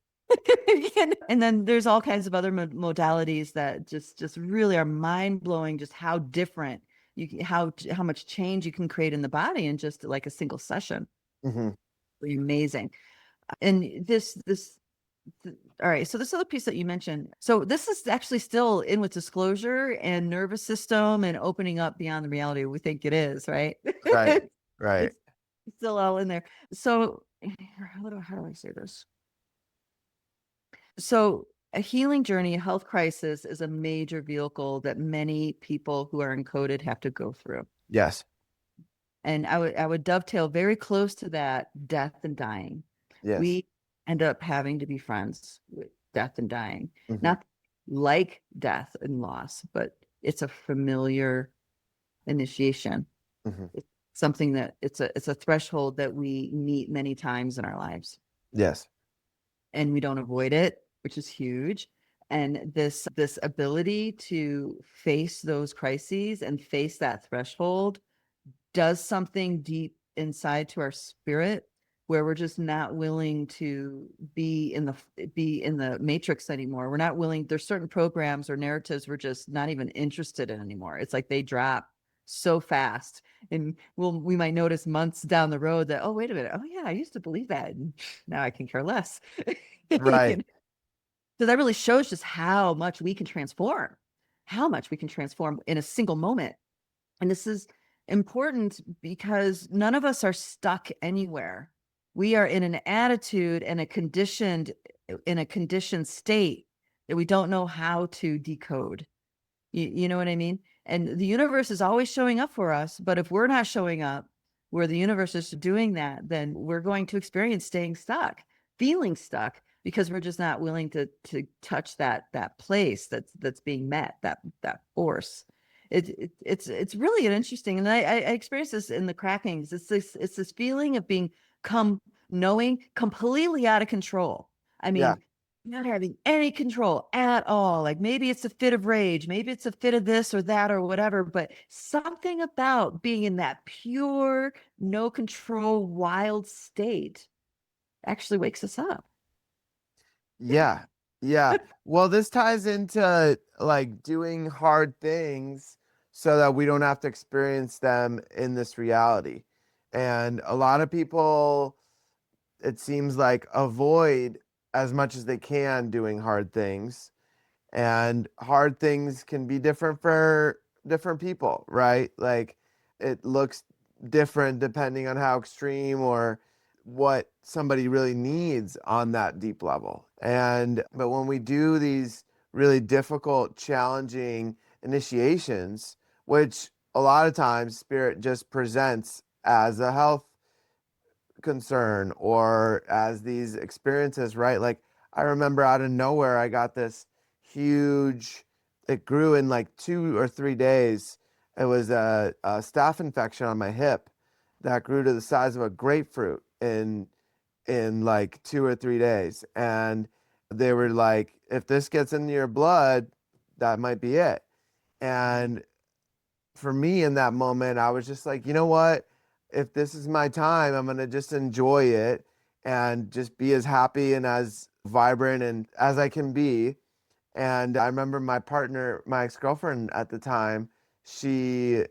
And then there's all kinds of other modalities that just really are mind-blowing, just how different how much change you can create in the body in just like a single session. Hmm. Really amazing. And all right, so this other piece that you mentioned, so this is actually still in with disclosure and nervous system and opening up beyond the reality we think it is, right? Right, right. It's still all in there. So how do I say this? So a healing journey, a health crisis, is a major vehicle that many people who are encoded have to go through. Yes, And I would dovetail very close to that, death and dying. yes. We end up having to be friends with death and dying. Hmm. Not like death and loss, but it's a familiar initiation. Hmm. It's something that it's a threshold that we meet many times in our lives, Yes. and we don't avoid it, which is huge. And this ability to face those crises and face that threshold does something deep inside to our spirit, where we're just not willing to be in the matrix anymore. We're not willing. There's certain programs or narratives we're just not even interested in anymore. It's like they drop so fast, and we might notice months down the road that, oh, wait a minute, oh yeah, I used to believe that, and now I can care less. You Right. know? So that really shows just how much we can transform, how much we can transform in a single moment. And this is important because none of us are stuck anywhere. We are in an attitude and in a conditioned state that we don't know how to decode. You know what I mean? And the universe is always showing up for us, but if we're not showing up where the universe is doing that, then we're going to experience staying stuck, feeling stuck, because we're just not willing to touch that place that's being met, that force. It's really an interesting, and I experienced this in the crackings. It's this feeling of being come knowing completely out of control. I Yeah. mean, not having any control at all. Like maybe it's a fit of rage, maybe it's a fit of this or that or whatever, but something about being in that pure, no control, wild state actually wakes us up. Yeah. Yeah. Well, this ties into like doing hard things so that we don't have to experience them in this reality. And a lot of people, it seems like, avoid as much as they can doing hard things. And hard things can be different for different people, right? Like it looks different depending on how extreme or what somebody really needs on that deep level. And but when we do these really difficult, challenging initiations, which a lot of times spirit just presents as a health concern or as these experiences, right? Like I remember out of nowhere, I got this huge, it grew in like 2 or 3 days. It was a staph infection on my hip that grew to the size of a grapefruit in like 2 or 3 days. And they were like, if this gets into your blood, that might be it. And for me in that moment, I was just like, you know what? If this is my time, I'm gonna just enjoy it and just be as happy and as vibrant and as I can be. And I remember my partner, my ex-girlfriend at the time, she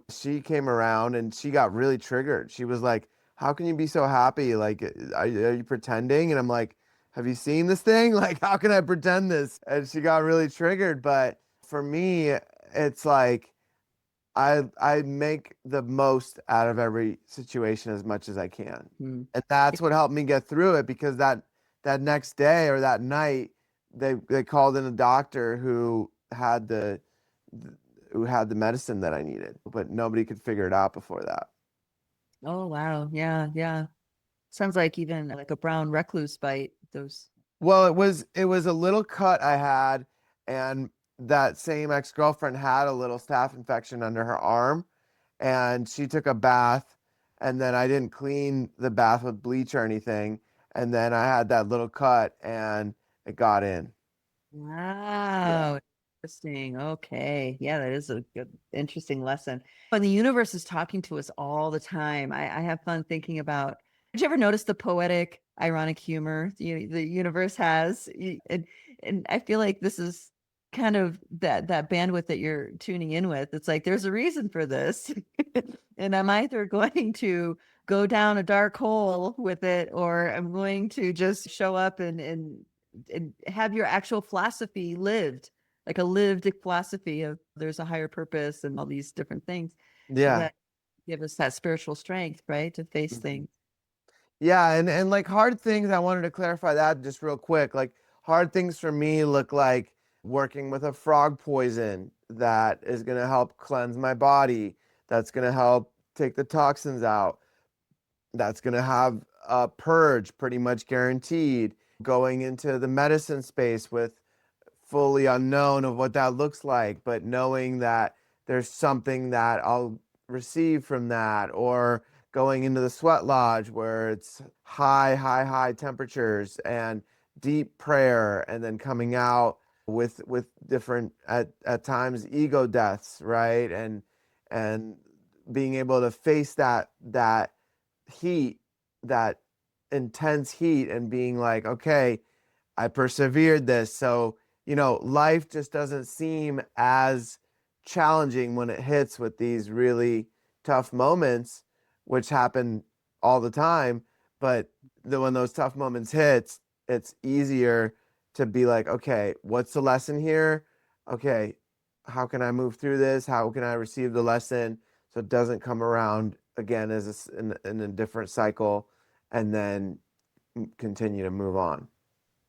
she came around and she got really triggered. She was like, "How can you be so happy? Like, are you pretending?" And I'm like, "Have you seen this thing? Like, how can I pretend this?" And she got really triggered. But for me, it's like I make the most out of every situation as much as I can. Hmm. And that's what helped me get through it because that next day or that night they called in a doctor who had the medicine that I needed, but nobody could figure it out before that. Oh, wow. Yeah. Yeah. Sounds like even like a brown recluse bite. Those. Well, it was a little cut I had, and that same ex-girlfriend had a little staph infection under her arm, and she took a bath, and then I didn't clean the bath with bleach or anything, and then I had that little cut, and it got in. Yeah. Wow. Interesting. Okay. Yeah, that is a good, interesting lesson. And the universe is talking to us all the time. I have fun thinking about. Did you ever notice the poetic, ironic humor the universe has? And I feel like this is kind of that bandwidth that you're tuning in with. It's like there's a reason for this, and I'm either going to go down a dark hole with it, or I'm going to just show up and have your actual philosophy lived, like a lived philosophy of there's a higher purpose and all these different things Yeah. that give us that spiritual strength, right, to face Mhm. things. Yeah, and like hard things, I wanted to clarify that just real quick. Like hard things for me look like working with a frog poison that is going to help cleanse my body, that's going to help take the toxins out, that's going to have a purge pretty much guaranteed. Going into the medicine space with fully unknown of what that looks like, but knowing that there's something that I'll receive from that, or going into the sweat lodge where it's high temperatures and deep prayer, and then coming out with different at times ego deaths, right? And being able to face that heat, that intense heat, and being like, okay, I persevered this. So, life just doesn't seem as challenging when it hits with these really tough moments, which happen all the time. But when those tough moments hits, it's easier to be like, okay, what's the lesson here? Okay, how can I move through this? How can I receive the lesson so it doesn't come around again in a different cycle, and then continue to move on?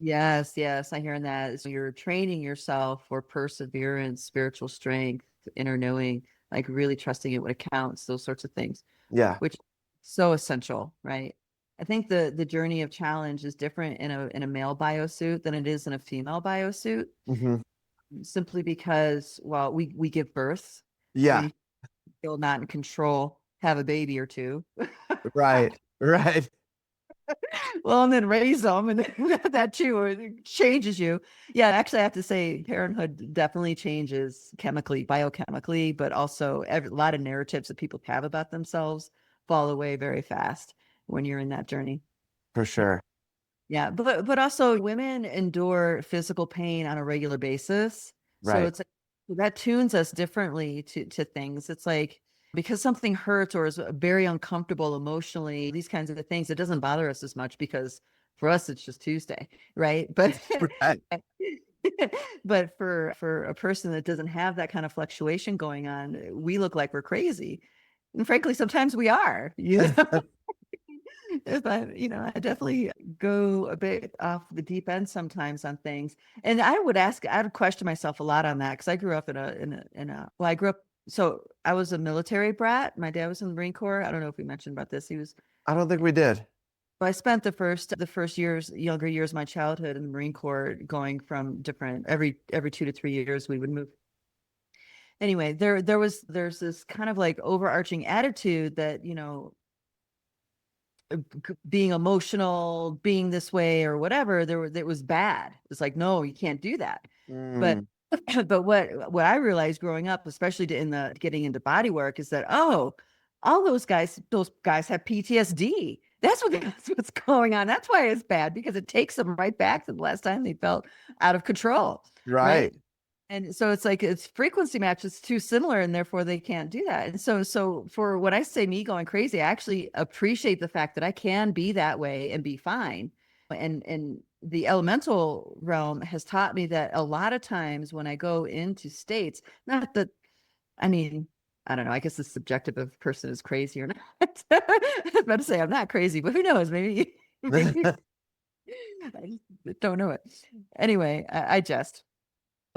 Yes, yes, I hear that. So you're training yourself for perseverance, spiritual strength, inner knowing, like really trusting it when it counts, those sorts of things, Yeah. which so essential, right? I think the journey of challenge is different in a male biosuit than it is in a female biosuit, Hmm. simply because, well, we give birth, Yeah. we feel not in control, have a baby or two. Right. Right. Well, and then raise them, and that too changes you. Yeah, actually, I have to say, parenthood definitely changes chemically, biochemically, but also a lot of narratives that people have about themselves fall away very fast when you're in that journey. For sure. Yeah, but also women endure physical pain on a regular basis. So Right. it's like that tunes us differently to things. It's like because something hurts or is very uncomfortable emotionally, these kinds of things, it doesn't bother us as much because for us it's just Tuesday, right? But Right. but for a person that doesn't have that kind of fluctuation going on, we look like we're crazy. And frankly, sometimes we are, if I definitely go a bit off the deep end sometimes on things. And I would question myself a lot on that because I grew up well, I grew up, so I was a military brat. My dad was in the Marine Corps. I don't know if we mentioned about this. I don't think we did. I spent the first younger years of my childhood in the Marine Corps, going from different, every 2 to 3 years, we would move. Anyway, there's this kind of like overarching attitude that, you know, being emotional, being this way or whatever, it was bad. It's like, no, you can't do that. But Mm, but what I realized growing up, especially in the getting into body work, is that, oh, all those guys have PTSD. That's what's going on. That's why it's bad, because it takes them right back to the last time they felt out of control, right? right. And so it's like it's frequency match is too similar, and therefore they can't do that. And so for when I say me going crazy, I actually appreciate the fact that I can be that way and be fine. And the elemental realm has taught me that a lot of times when I go into states, not that, I mean, I don't know, I guess it's subjective if a person is crazy or not. I was about to say I'm not crazy, but who knows? Maybe, maybe I just don't know it. Anyway, I jest.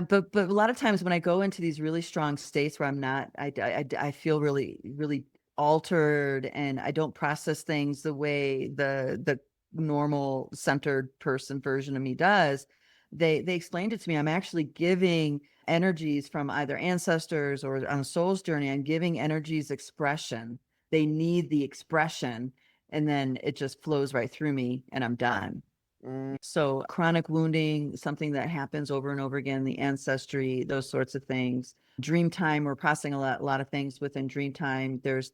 But a lot of times when I go into these really strong states where I'm not, I feel really, really altered, and I don't process things the way the normal centered person version of me does. They explained it to me. I'm actually giving energies from either ancestors or on a soul's journey. I'm giving energies expression. They need the expression, and then it just flows right through me, and I'm done. Mm, So chronic wounding, something that happens over and over again, the ancestry, those sorts of things. Dream time, we're processing a lot of things within dream time. There's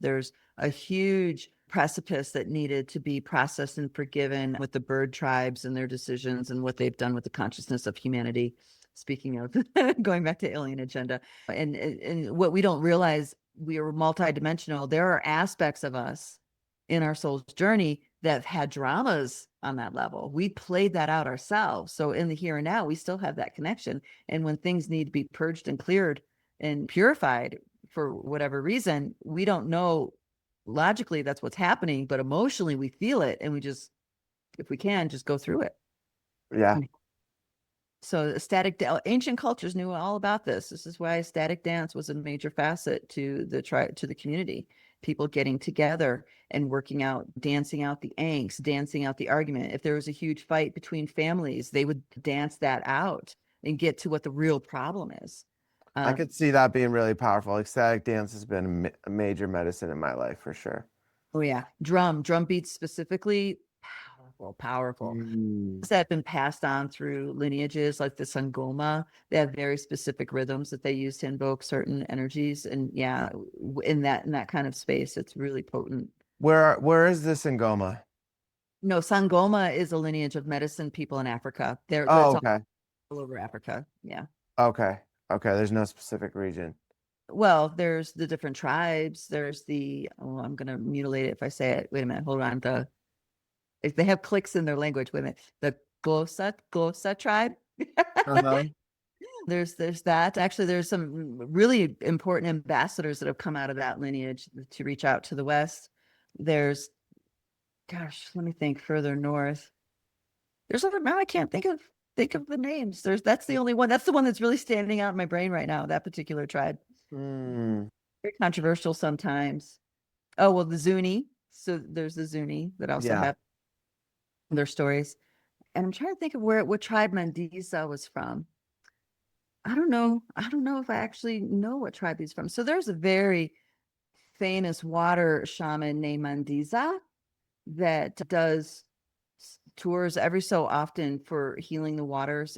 a huge precipice that needed to be processed and forgiven with the bird tribes and their decisions and what they've done with the consciousness of humanity. Speaking of going back to alien agenda, and what we don't realize, we are multidimensional. There are aspects of us in our soul's journey that have had dramas on that level. We played that out ourselves. So in the here and now, we still have that connection. And when things need to be purged and cleared and purified for whatever reason, we don't know logically that's what's happening, but emotionally we feel it, and we just, if we can, just go through it. yeah. So ancient cultures knew all about this. This is why static dance was a major facet to the community. People getting together and working out, dancing out the angst, dancing out the argument. If there was a huge fight between families, they would dance that out and get to what the real problem is. I could see that being really powerful. Ecstatic dance has been a major medicine in my life for sure. Oh yeah, drum beats specifically, powerful. Mm, That have been passed on through lineages like the Sangoma. They have very specific rhythms that they use to invoke certain energies. And yeah, in that kind of space, it's really potent. where is this in Goma? No, Sangoma is a lineage of medicine people in Africa. Oh, That's okay. all over Africa. Yeah. Okay. Okay. There's no specific region. Well, there's the different tribes. There's oh, I'm gonna mutilate it if I say it. Wait a minute, hold on. If they have clicks in their language. Wait a minute. The Glosa tribe. Uh-huh. There's that. Actually, there's some really important ambassadors that have come out of that lineage to reach out to the West. There's, gosh, let me think further north. There's other, now I can't think of the names. That's the only one. That's the one that's really standing out in my brain right now, that particular tribe. Mm, Very controversial sometimes. Oh, well, the Zuni. So there's the Zuni that also yeah. have their stories. And I'm trying to think of what tribe Mandisa was from. I don't know. I don't know if I actually know what tribe he's from. So there's a very famous water shaman named Mandiza that does tours every so often for healing the waters.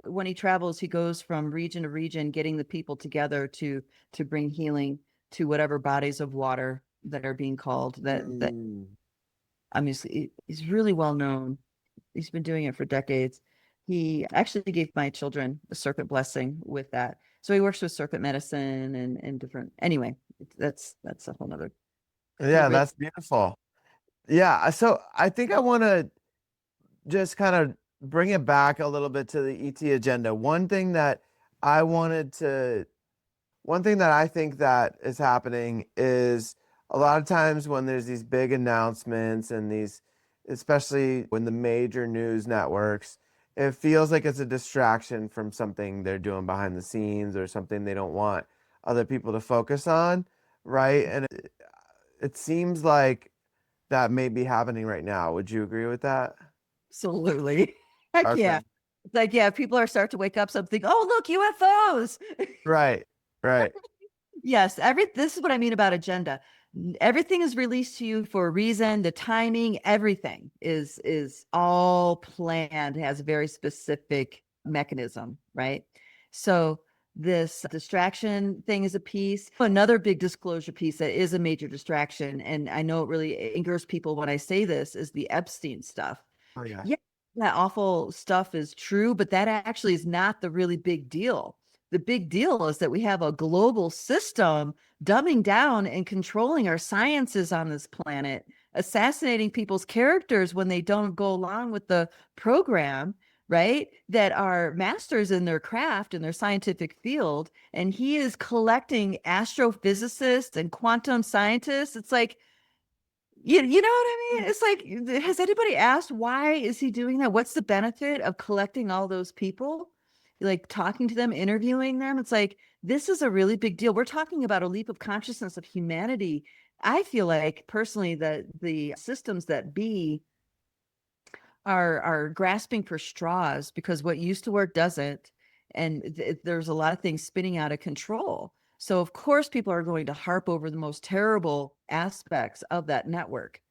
When he travels, he goes from region to region, getting the people together to bring healing to whatever bodies of water that are being called. That Mm, I mean, he's really well known. He's been doing it for decades. He actually gave my children a serpent blessing with that. So he works with serpent medicine and different. Anyway, that's a whole nother. yeah, But really, that's beautiful. Yeah. So I think I want to just kind of bring it back a little bit to the ET agenda. I wanted to One thing that I think that is happening is a lot of times when there's these big announcements and these, especially when the major news networks, it feels like it's a distraction from something they're doing behind the scenes or something they don't want other people to focus on, right? And it seems like that may be happening right now. Would you agree with that? absolutely. Heck Okay. yeah. It's like, yeah, people are starting to wake up something. Oh, look, UFOs. Right. Right. Yes, this is what I mean about agenda. Everything is released to you for a reason. The timing, everything is all planned, has a very specific mechanism, right? So this distraction thing is a piece. Another big disclosure piece that is a major distraction, and I know it really angers people when I say this, is the Epstein stuff. Oh yeah. Yeah, that awful stuff is true, but that actually is not the really big deal. The big deal is that we have a global system dumbing down and controlling our sciences on this planet, assassinating people's characters when they don't go along with the program, right? That are masters in their craft, in their scientific field. And he is collecting astrophysicists and quantum scientists. It's like, you know what I mean? It's like, has anybody asked why is he doing that? What's the benefit of collecting all those people? Like talking to them, interviewing them. It's like, this is a really big deal. We're talking about a leap of consciousness of humanity. I feel like personally that the systems that be are grasping for straws because what used to work doesn't. And there's a lot of things spinning out of control. So of course people are going to harp over the most terrible aspects of that network.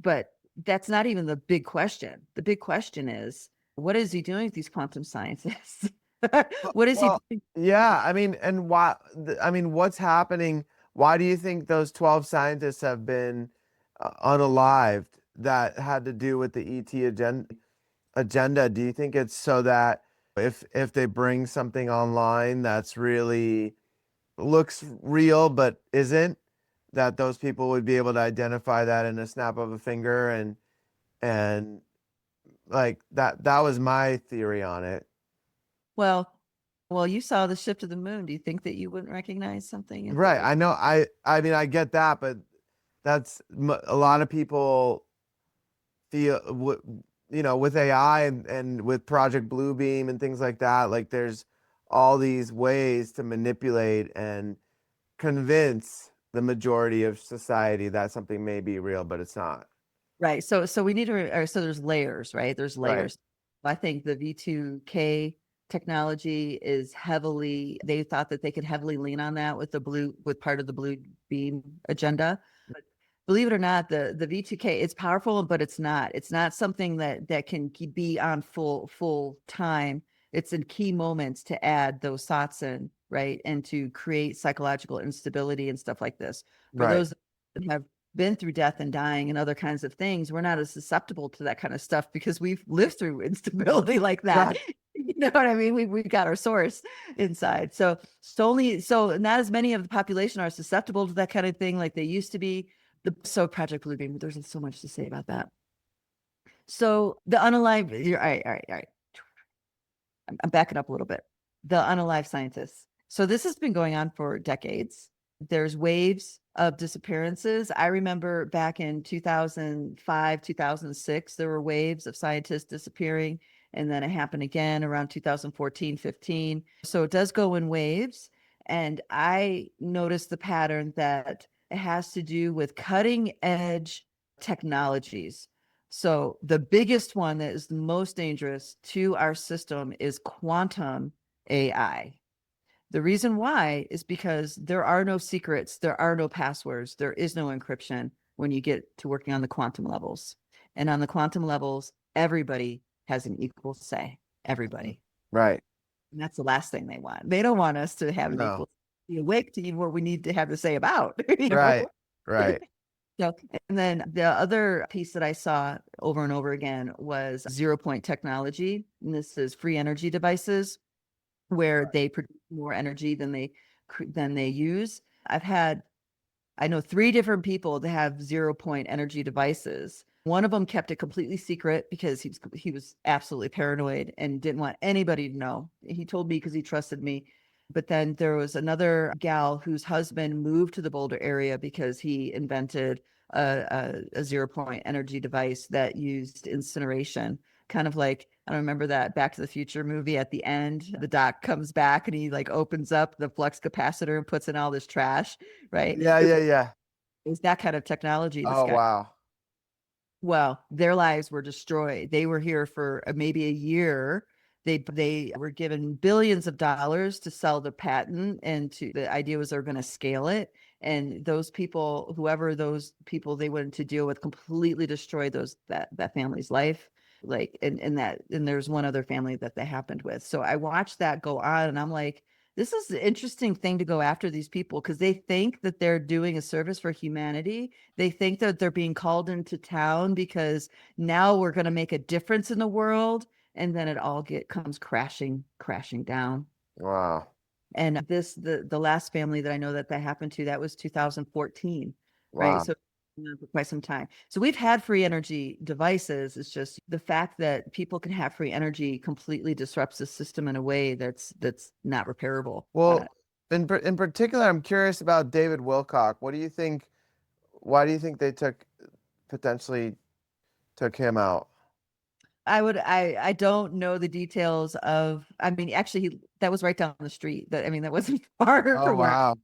But that's not even the big question. The big question is, what is he doing with these quantum scientists? What is he Well, doing? yeah, I mean, and why, I mean, what's happening? Why do you think those 12 scientists have been unalived that had to do with the ET agenda? Do you think it's so that if they bring something online that's really looks real but isn't, that those people would be able to identify that in a snap of a finger and like that was my theory on it. Well, well, you saw the ship to the moon. Do you think that you wouldn't recognize something if it Right. was? I know. I mean, I get that, but that's a lot of people feel with AI and with Project Bluebeam and things like that, like there's all these ways to manipulate and convince the majority of society that something may be real, but it's not. Right. So we need to, or so there's layers, right? There's Right. layers. I think the V2K technology is heavily, they thought that they could heavily lean on that with part of the blue beam agenda. But believe it or not, the V2K, it's powerful, but it's not something that can be on full time. It's in key moments to add those thoughts in, right? And to create psychological instability and stuff like this. For Right. those that have been through death and dying and other kinds of things, we're not as susceptible to that kind of stuff because we've lived through instability like that. Right. You know what I mean? We've got our source inside. So not as many of the population are susceptible to that kind of thing like they used to be. So Project Bluebeam, there's so much to say about that. So the unalive, you're all right. I'm backing up a little bit. The unalive scientists. So this has been going on for decades. There's waves of disappearances. I remember back in 2005, 2006, there were waves of scientists disappearing. And then it happened again around 2014, 15. So it does go in waves. And I noticed the pattern that it has to do with cutting edge technologies. So the biggest one that is the most dangerous to our system is quantum AI. The reason why is because there are no secrets, there are no passwords, there is no encryption when you get to working on the quantum levels. And on the quantum levels, everybody has an equal say. Everybody. Right. And that's the last thing they want. They don't want us to have an No. equal be awake to even what we need to have to say about, you Right. know. Right. So, and then the other piece that I saw over and over again was 0 point technology. And this is free energy devices where they produce more energy than they use. I know 3 different people that have 0 point energy devices. One of them kept it completely secret because he was absolutely paranoid and didn't want anybody to know. He told me because he trusted me. But then there was another gal whose husband moved to the Boulder area because he invented a 0 point energy device that used incineration, kind of like, I don't remember that Back to the Future movie at the end. The doc comes back and he like opens up the flux capacitor and puts in all this trash, right? Yeah. Yeah. Yeah. It was that kind of technology this Oh guy. wow. Well, their lives were destroyed. They were here for maybe a year. They were given billions of dollars to sell the patent, and the idea was they're going to scale it. And those people, whoever those people they went to deal with, completely destroyed that family's life. Like, and there's one other family that happened with. So I watched that go on, and I'm like, this is an interesting thing to go after these people, because they think that they're doing a service for humanity. They think that they're being called into town because now we're going to make a difference in the world, and then it all comes crashing down. Wow. And the last family that I know that happened to, that was 2014, right? Wow. So for quite some time. So we've had free energy devices. It's just the fact that people can have free energy completely disrupts the system in a way that's not repairable. Well, in particular, I'm curious about David Wilcock. What do you think? Why do you think they potentially took him out? I don't know the details of, I mean, actually that was right down the street. That wasn't far Oh, from where. wow.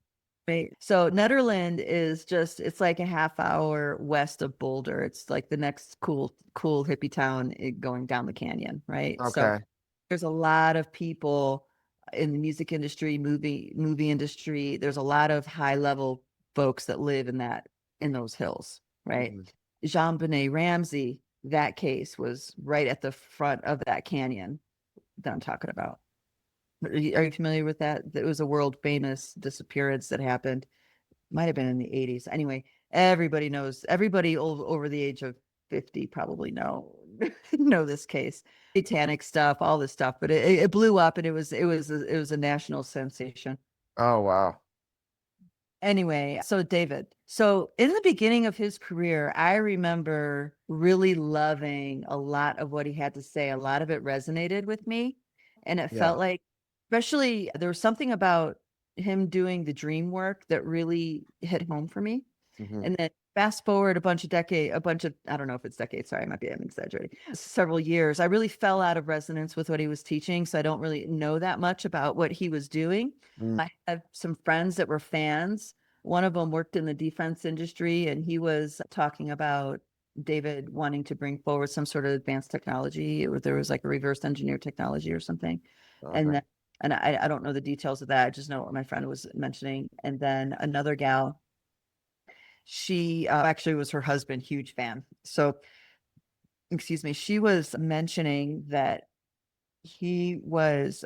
Right. So Netherland is it's like a half hour west of Boulder. It's like the next cool hippie town going down the canyon, right? So Okay. there's a lot of people in the music industry, movie industry. There's a lot of high level folks that live in those hills, right? Mhm. Jean-Benet Ramsey, that case was right at the front of that canyon that I'm talking about. Are you familiar with that? It was a world famous disappearance that happened. Might have been in the 80s. Anyway, everybody knows. Everybody over the age of 50 probably know this case. Satanic stuff, all this stuff, but it blew up, and it was a national sensation. Oh, wow. Anyway, so David. So in the beginning of his career, I remember really loving a lot of what he had to say. A lot of it resonated with me. And it Yeah. felt like, especially, there was something about him doing the dream work that really hit home for me. Hmm. And then fast forward a bunch of, I don't know if it's decades, sorry, I'm exaggerating, several years, I really fell out of resonance with what he was teaching. So I don't really know that much about what he was doing. Mm. I have some friends that were fans. One of them worked in the defense industry, and he was talking about David wanting to bring forward some sort of advanced technology. There was like a reverse engineer technology or something. Okay. And then, and I don't know the details of that. I just know what my friend was mentioning. And then another gal, she actually was her husband, huge fan. So, excuse me, she was mentioning that he was,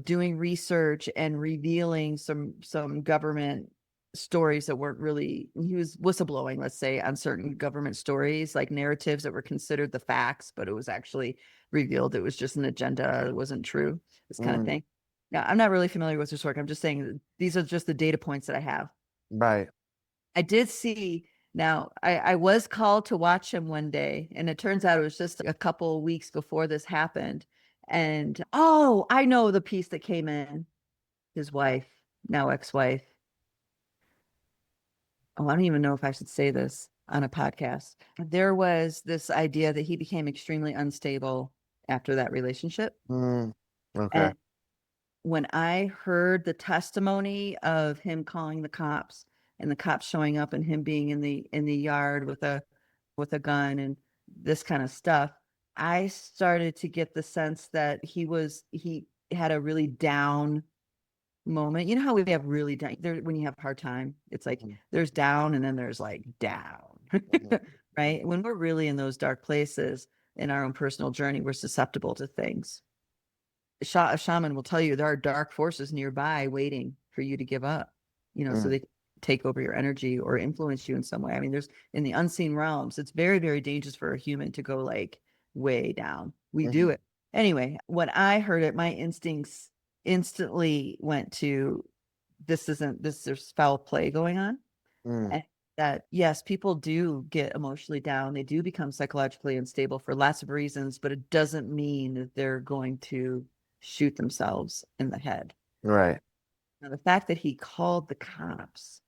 doing research and revealing some government stories that weren't really, he was whistleblowing, let's say, on certain government stories, like narratives that were considered the facts, but it was actually revealed it was just an agenda, it wasn't true, this kind of Mm. thing. Now, I'm not really familiar with this work. I'm just saying these are just the data points that I have. Right. I did see. Now, I was called to watch him one day, and it turns out it was just a couple of weeks before this happened. And oh, I know the piece that came in. His wife, now ex-wife. Oh, I don't even know if I should say this on a podcast. There was this idea that he became extremely unstable after that relationship. Mm. Okay. And when I heard the testimony of him calling the cops, and the cops showing up, and him being in the yard with a gun and this kind of stuff, I started to get the sense that he had a really down moment. You know how we have really down there when you have a hard time, it's like Mhm. there's down and then there's like down, Mhm. right? When we're really in those dark places in our own personal journey, we're susceptible to things. A shaman will tell you there are dark forces nearby waiting for you to give up, so Mm. they take over your energy or influence you in some way. I mean, there's in the unseen realms, it's very, very dangerous for a human to go like way down. We do Mhm. it. Anyway, when I heard it, my instincts instantly went to there's foul play going on. Mm. And that, yes, people do get emotionally down. They do become psychologically unstable for lots of reasons, but it doesn't mean that they're going to shoot themselves in the head. Right. Now, the fact that he called the cops,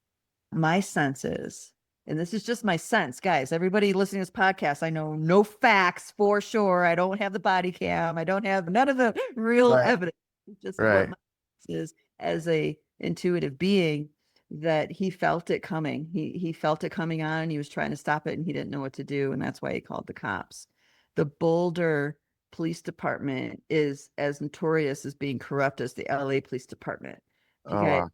my sense is, and this is just my sense, guys, everybody listening to this podcast, I know no facts for sure. I don't have the body cam. I don't have none of the real Right. evidence. It's just what Right. my sense is as a intuitive being, that he felt it coming. He felt it coming on. He was trying to stop it, and he didn't know what to do. And that's why he called the cops. The Boulder police department is as notorious as being corrupt as the LA Police Department. If you Oh guys wow.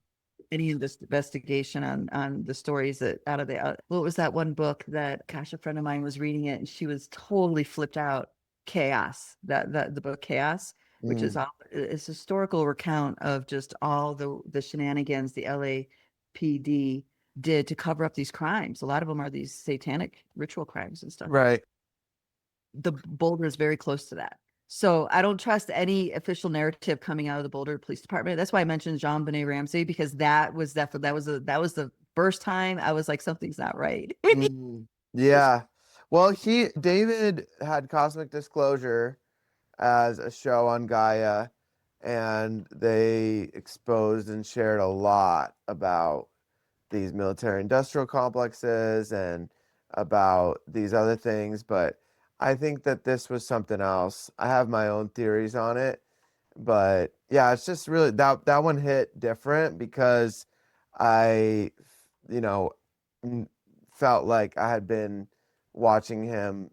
any investigation on the stories that out of the what was that one book that, gosh, a friend of mine was reading it and she was totally flipped out. Chaos, that the book Chaos, which is Mm, all it's historical recount of just all the shenanigans the LAPD did to cover up these crimes. A lot of them are these satanic ritual crimes and stuff. right. The Boulder is very close to that. So I don't trust any official narrative coming out of the Boulder Police Department. That's why I mentioned Jean-Benet Ramsey, because that was the first time I was like, something's not right. Mm, yeah. Well, David had Cosmic Disclosure as a show on Gaia, and they exposed and shared a lot about these military industrial complexes and about these other things. But I think that this was something else. I have my own theories on it, but yeah, it's just really that one hit different because I, you know, felt like I had been watching him.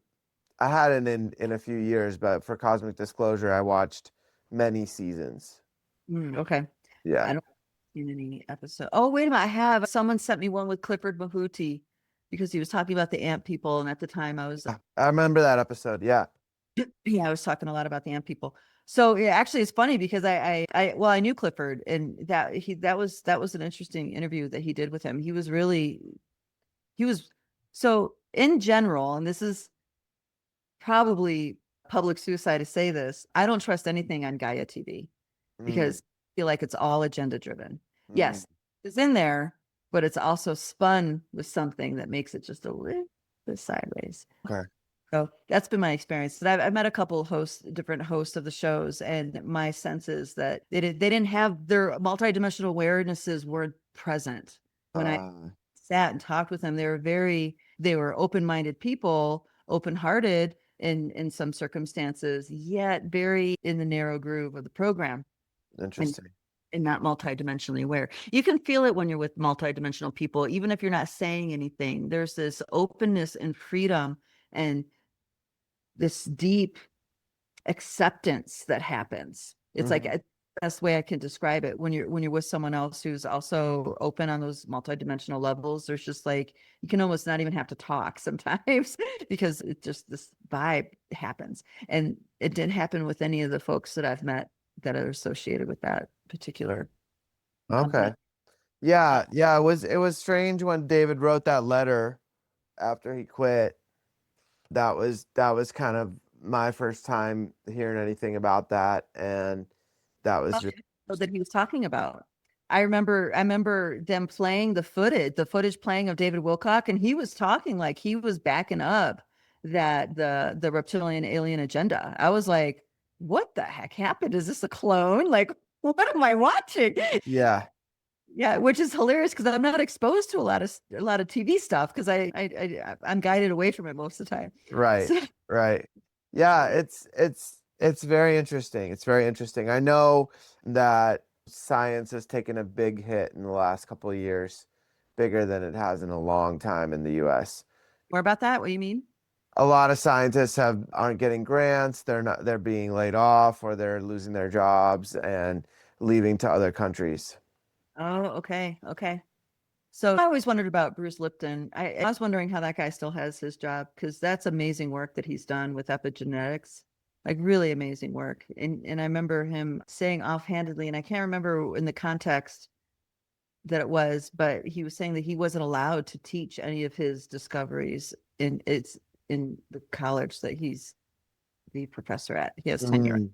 I hadn't in a few years, but for Cosmic Disclosure, I watched many seasons. Okay. Yeah. I don't seen any episode. Oh, wait a minute. I have someone sent me one with Clifford Mahuti because he was talking about the ant people. And at the time I was I remember that episode. Yeah. yeah, I was talking a lot about the ant people. So yeah, actually it's funny because well, I knew Clifford and that was an interesting interview that he did with him. He was so in general, and this is probably public suicide to say this, I don't trust anything on Gaia TV Mm, because I feel like it's all agenda driven. mm, Yes, it's in there, but it's also spun with something that makes it just a little bit sideways. okay. So that's been my experience. And I've met a couple of different hosts of the shows, and my sense is that they didn't have their multidimensional awarenesses weren't present when I Uh, sat and talked with them. They were open-minded people, open-hearted in some circumstances, yet very in the narrow groove of the program and interesting. and not multidimensionally aware. You can feel it when you're with multidimensional people, even if you're not saying anything. There's this openness and freedom and this deep acceptance that happens. It's like Hmm. the best way I can describe it when you're with someone else who's also open on those multidimensional levels. There's just like you can almost not even have to talk sometimes because it just this vibe happens. And it didn't happen with any of the folks that I've met that are associated with that particular Okay. company. Yeah, yeah. It was strange when David wrote that letter after he quit. That was kind of my first time hearing anything about that, and that was just That he was talking about. I remember them playing the footage playing of David Wilcock, and he was talking like he was backing up that the reptilian alien agenda. I was like, what the heck happened? Is this a clone? Like, what am I watching? yeah. Yeah, which is hilarious because I'm not exposed to a lot of TV stuff because I'm guided away from it most of the time. Right, So right. Yeah, it's very interesting. It's very interesting. I know that science has taken a big hit in the last couple of years, bigger than it has in a long time in the US. more about that? What do you mean? A lot of scientists aren't getting grants, they're being laid off or they're losing their jobs and leaving to other countries. Oh, okay, okay. So I always wondered about Bruce Lipton. I was wondering how that guy still has his job because that's amazing work that he's done with epigenetics, like really amazing work. And I remember him saying offhandedly, and I can't remember in the context that it was, but he was saying that he wasn't allowed to teach any of his discoveries in the college that he's the professor at. He has tenure. Mm,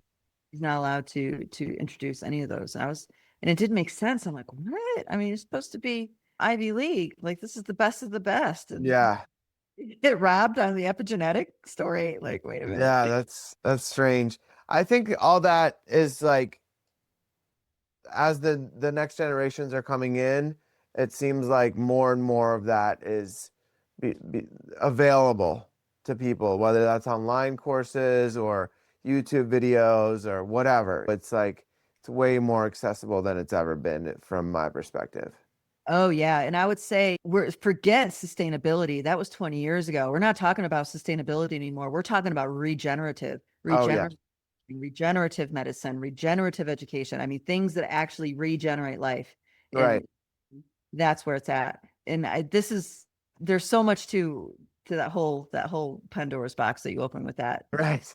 He's not allowed to introduce any of those. And it didn't make sense. I'm like, what? I mean, it's supposed to be Ivy League. Like this is the best of the best. And yeah. you get robbed on the epigenetic story. Like, wait a minute. Yeah, that's strange. I think all that is like as the next generations are coming in, it seems like more and more of that is available to people, whether that's online courses or YouTube videos or whatever. It's like it's way more accessible than it's ever been from my perspective. Oh yeah. And I would say forget sustainability. That was 20 years ago. We're not talking about sustainability anymore. We're talking about Oh yeah. regenerative medicine, regenerative education. I mean, things that actually regenerate life. Right. And that's where it's at. And there's so much to that whole Pandora's box that you open with that. Right.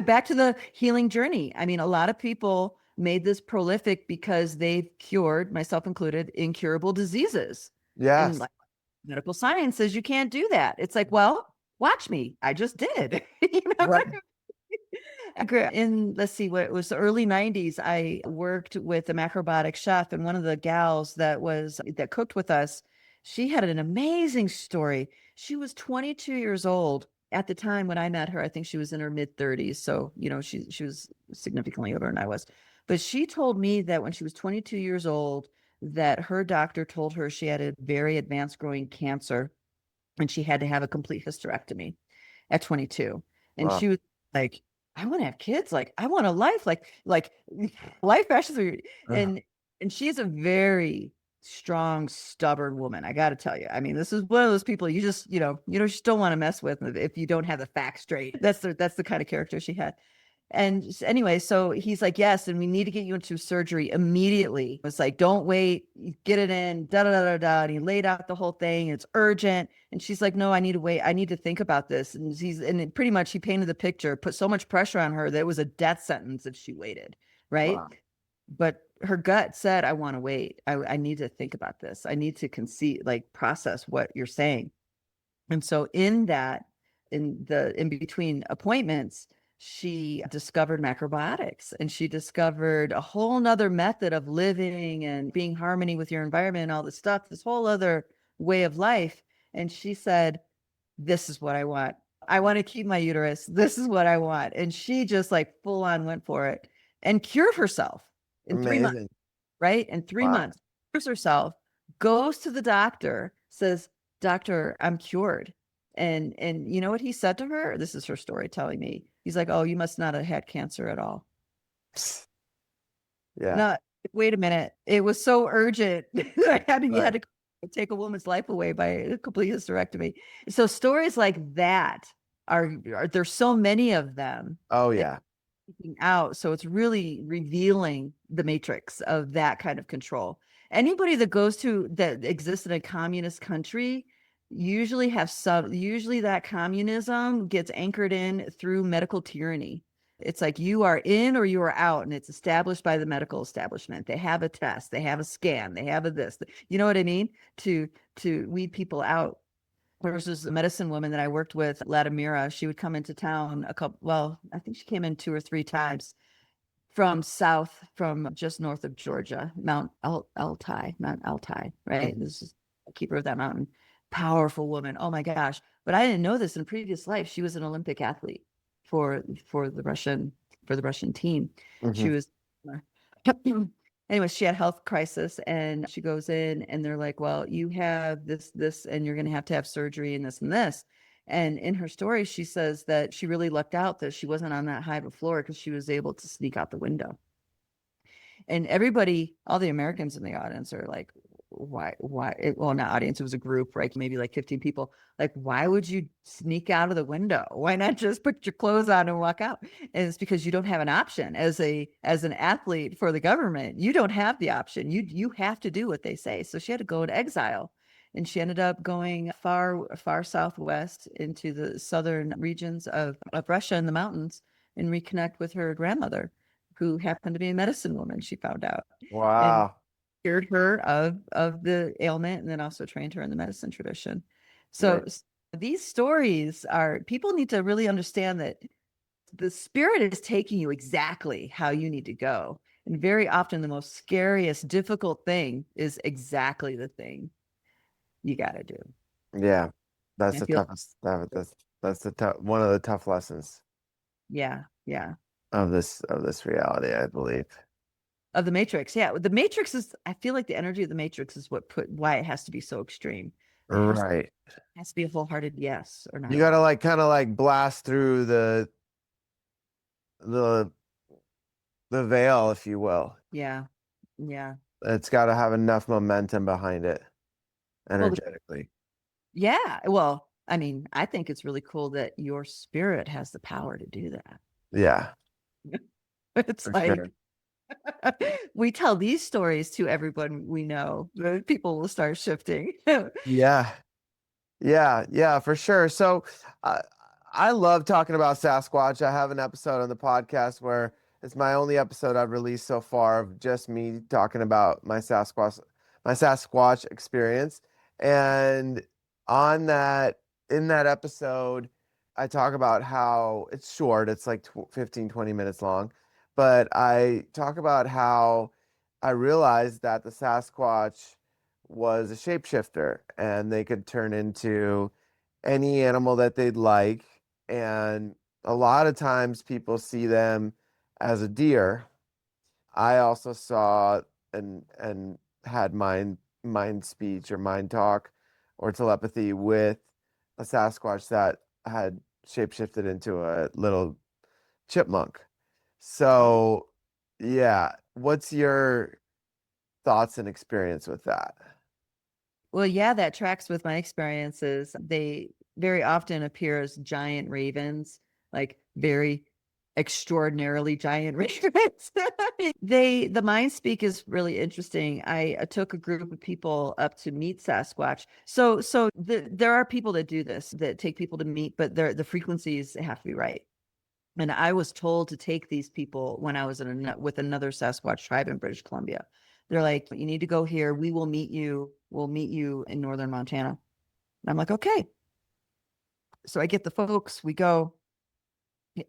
Back to the healing journey. I mean, a lot of people made this prolific because they've cured, myself included, incurable diseases. And Yes. like medical science says you can't do that. It's like, well, watch me. I just did. You know? Right. In, let's see, what it was, the early 90s, I worked with a macrobiotic chef, and one of the gals that cooked with us, she had an amazing story. She was 22 years old at the time when I met her. I think she was in her mid 30s. So, she was significantly older than I was. But she told me that when she was 22 years old, that her doctor told her she had a very advanced growing cancer and she had to have a complete hysterectomy at 22. And Wow. she was like, I want to have kids. Like, I want a life, like life passions. Ugh. And she's a very strong, stubborn woman. I got to tell you. I mean, this is one of those people you just, just don't want to mess with if you don't have the facts straight. That's the kind of character she had. And anyway, so he's like, yes, and we need to get you into surgery immediately. It's like, don't wait, get it in, da da da da da. And he laid out the whole thing. It's urgent. And she's like, no, I need to wait. I need to think about this. And pretty much he painted the picture, put so much pressure on her that it was a death sentence if she waited. Right. Wow. But her gut said, I want to wait. I need to think about this. I need to process what you're saying. And so in between appointments, she discovered macrobiotics and she discovered a whole nother method of living and being harmony with your environment and all this stuff, this whole other way of life. And she said, this is what I want. I want to keep my uterus. This is what I want. And she just like full on went for it and cured herself in 3 months, Amazing. right? In 3 months, cures herself, goes to the doctor, says, doctor, I'm cured. And you know what he said to her? This is her story telling me. He's like, oh, you must not have had cancer at all. Yeah. No, wait a minute. It was so urgent. You had Right. to take a woman's life away by a complete hysterectomy. So stories like that are there's so many of them. Oh yeah. Out. So it's really revealing the matrix of that kind of control. Anybody that exists in a communist country usually that communism gets anchored in through medical tyranny. It's like you are in or you are out, and it's established by the medical establishment. They have a test, they have a scan, they have a this, you know what I mean? To weed people out. Versus a medicine woman that I worked with, Latimira, she would come into town I think she came in 2 or 3 times from just north of Georgia, Mount Altai, right? This is a keeper of that mountain. Powerful woman. Oh my gosh. But I didn't know this in previous life. She was an Olympic athlete for the Russian team. She Mhm. was anyway, she had health crisis and she goes in and they're like, well, you have this, and you're going to have surgery and this and this. And in her story, she says that she really lucked out that she wasn't on that high of a floor because she was able to sneak out the window. And everybody, all the Americans in the audience are like, well, not audience, it was a group, right? Maybe like 15 people. Like, why would you sneak out of the window? Why not just put your clothes on and walk out? And it's because you don't have an option as an athlete for the government. You don't have the option. You have to do what they say. So she had to go into exile. And she ended up going far southwest into the southern regions of Russia in the mountains and reconnect with her grandmother, who happened to be a medicine woman, she found out. And Wow. cured her of the ailment and then also trained her in the medicine tradition. So Right. these stories people need to really understand that the spirit is taking you exactly how you need to go. And very often the most scariest, difficult thing is exactly the thing you got to do. Yeah. That's I the feel, toughest. That's the one of the tough lessons yeah, yeah. of this reality, I believe. Of the Matrix. Yeah. The Matrix I feel like the energy of the Matrix is why it has to be so extreme. It Right. has to be a wholehearted yes or not You at gotta all. like kind of like blast through the the veil, if you will. Yeah. Yeah. It's got to have enough momentum behind it Well, energetically. yeah. Well, I mean, I think it's really cool that your spirit has the power to do that. Yeah. It's For like sure. we tell these stories to everyone we know, the people will start shifting. Yeah. Yeah, yeah, for sure. So, uh, I love talking about Sasquatch. I have an episode on the podcast where it's my only episode I've released so far of just me talking about my Sasquatch experience. And on that, in that episode, I talk about how it's short, it's like 15, 20 minutes long, but I talk about how I realized that the Sasquatch was a shapeshifter and they could turn into any animal that they'd like. And a lot of times people see them as a deer. I also saw and had mind speech or mind talk or telepathy with a Sasquatch that had shapeshifted into a little chipmunk. Wow. So, yeah, what's your thoughts and experience with that? Well, yeah, that tracks with my experiences. They very often appear as giant ravens, like very extraordinarily giant ravens. The mind speak is really interesting. I took a group of people up to meet Sasquatch. There are people that do this, that take people to meet, but the frequencies have to be right. And I was told to take these people when I was with another Sasquatch tribe in British Columbia. They're like, you need to go here. We will meet you. We'll meet you in northern Montana. And I'm like, okay. So I get the folks, we go,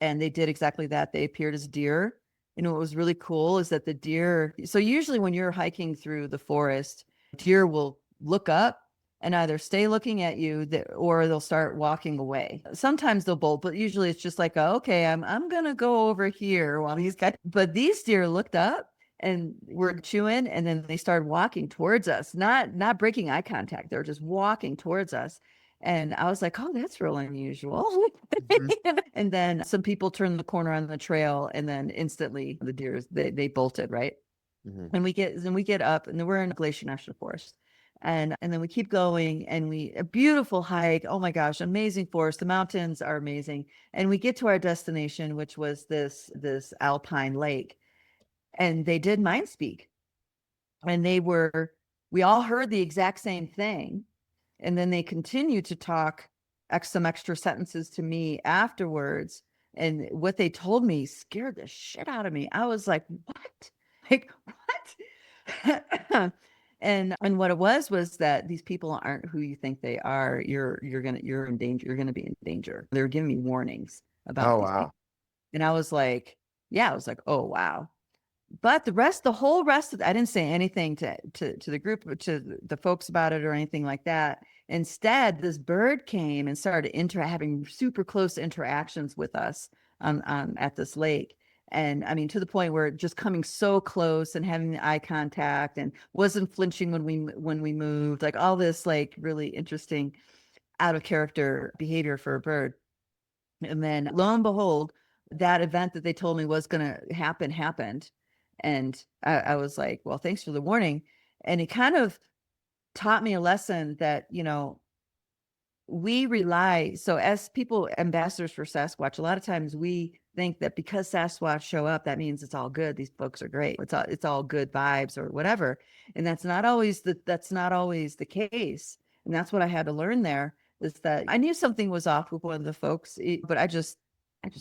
and they did exactly that. They appeared as deer. You know, what was really cool is that the deer, so usually when you're hiking through the forest, deer will look up and either stay looking at you or they'll start walking away. Sometimes they'll bolt, but usually it's just like, okay, I'm gonna go over here while these guys. But these deer looked up and were chewing, and then they started walking towards us, not breaking eye contact. They're just walking towards us. And I was like, oh, that's real unusual. Mhm, And then some people turned the corner on the trail, and then instantly the deers they bolted, right? mhm. And we get up, and then we're in Glacier National Forest. And then we keep going, and we a beautiful hike. Oh my gosh, amazing forest. The mountains are amazing. And we get to our destination, which was this alpine lake. And they did mind speak. And we all heard the exact same thing. And then they continued to talk some extra sentences to me afterwards. And what they told me scared the shit out of me. I was like, what? Like, what? And what it was that these people aren't who you think they are. You're in danger. You're gonna be in danger. They were giving me warnings about Oh, these wow. people. And I was like, yeah, I was like, oh wow. But the whole rest of I didn't say anything to the group, to the folks about it or anything like that. Instead, this bird came and started having super close interactions with us at this lake. And I mean, to the point where just coming so close and having eye contact and wasn't flinching when we moved, like all this like really interesting out of character behavior for a bird. And then lo and behold, that event that they told me was going to happen happened. And I was like, well, thanks for the warning. And it kind of taught me a lesson that, we rely. So as people, ambassadors for Sasquatch, a lot of times we think that because Sasquatch show up, that means it's all good. These folks are great. It's all good vibes or whatever. And that's not always the case. And that's what I had to learn there, is that I knew something was off with one of the folks, but I just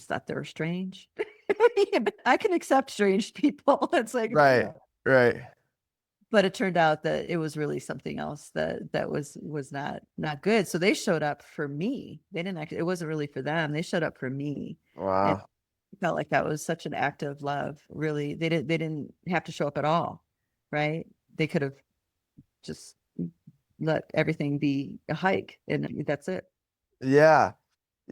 thought they were strange. I can accept strange people. It's like, Right, right. but it turned out that it was really something else that was not good. So they showed up for me. They didn't actually, it wasn't really for them. They showed up for me. And Wow. I felt like that was such an act of love. Really, they didn't have to show up at all, right? They could have just let everything be a hike, and that's it. Yeah.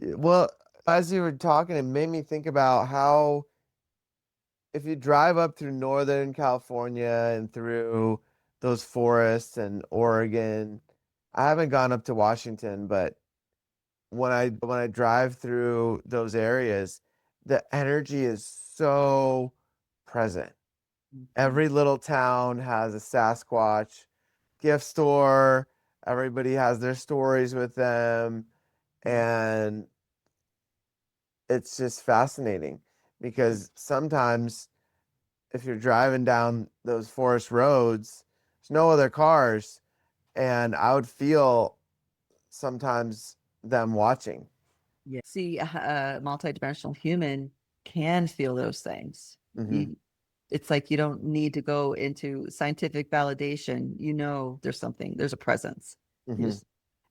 Well, as you were talking, it made me think about how if you drive up through Northern California and through those forests and Oregon, I haven't gone up to Washington, but when I drive through those areas, the energy is so present. Mhm. Every little town has a Sasquatch gift store. Everybody has their stories with them, and it's just fascinating. because sometimes if you're driving down those forest roads, there's no other cars, and I would feel sometimes them watching. Yeah. See, a multidimensional human can feel those things. Hmm. It's like you don't need to go into scientific validation. You know, there's something, there's a presence. You Hmm. just,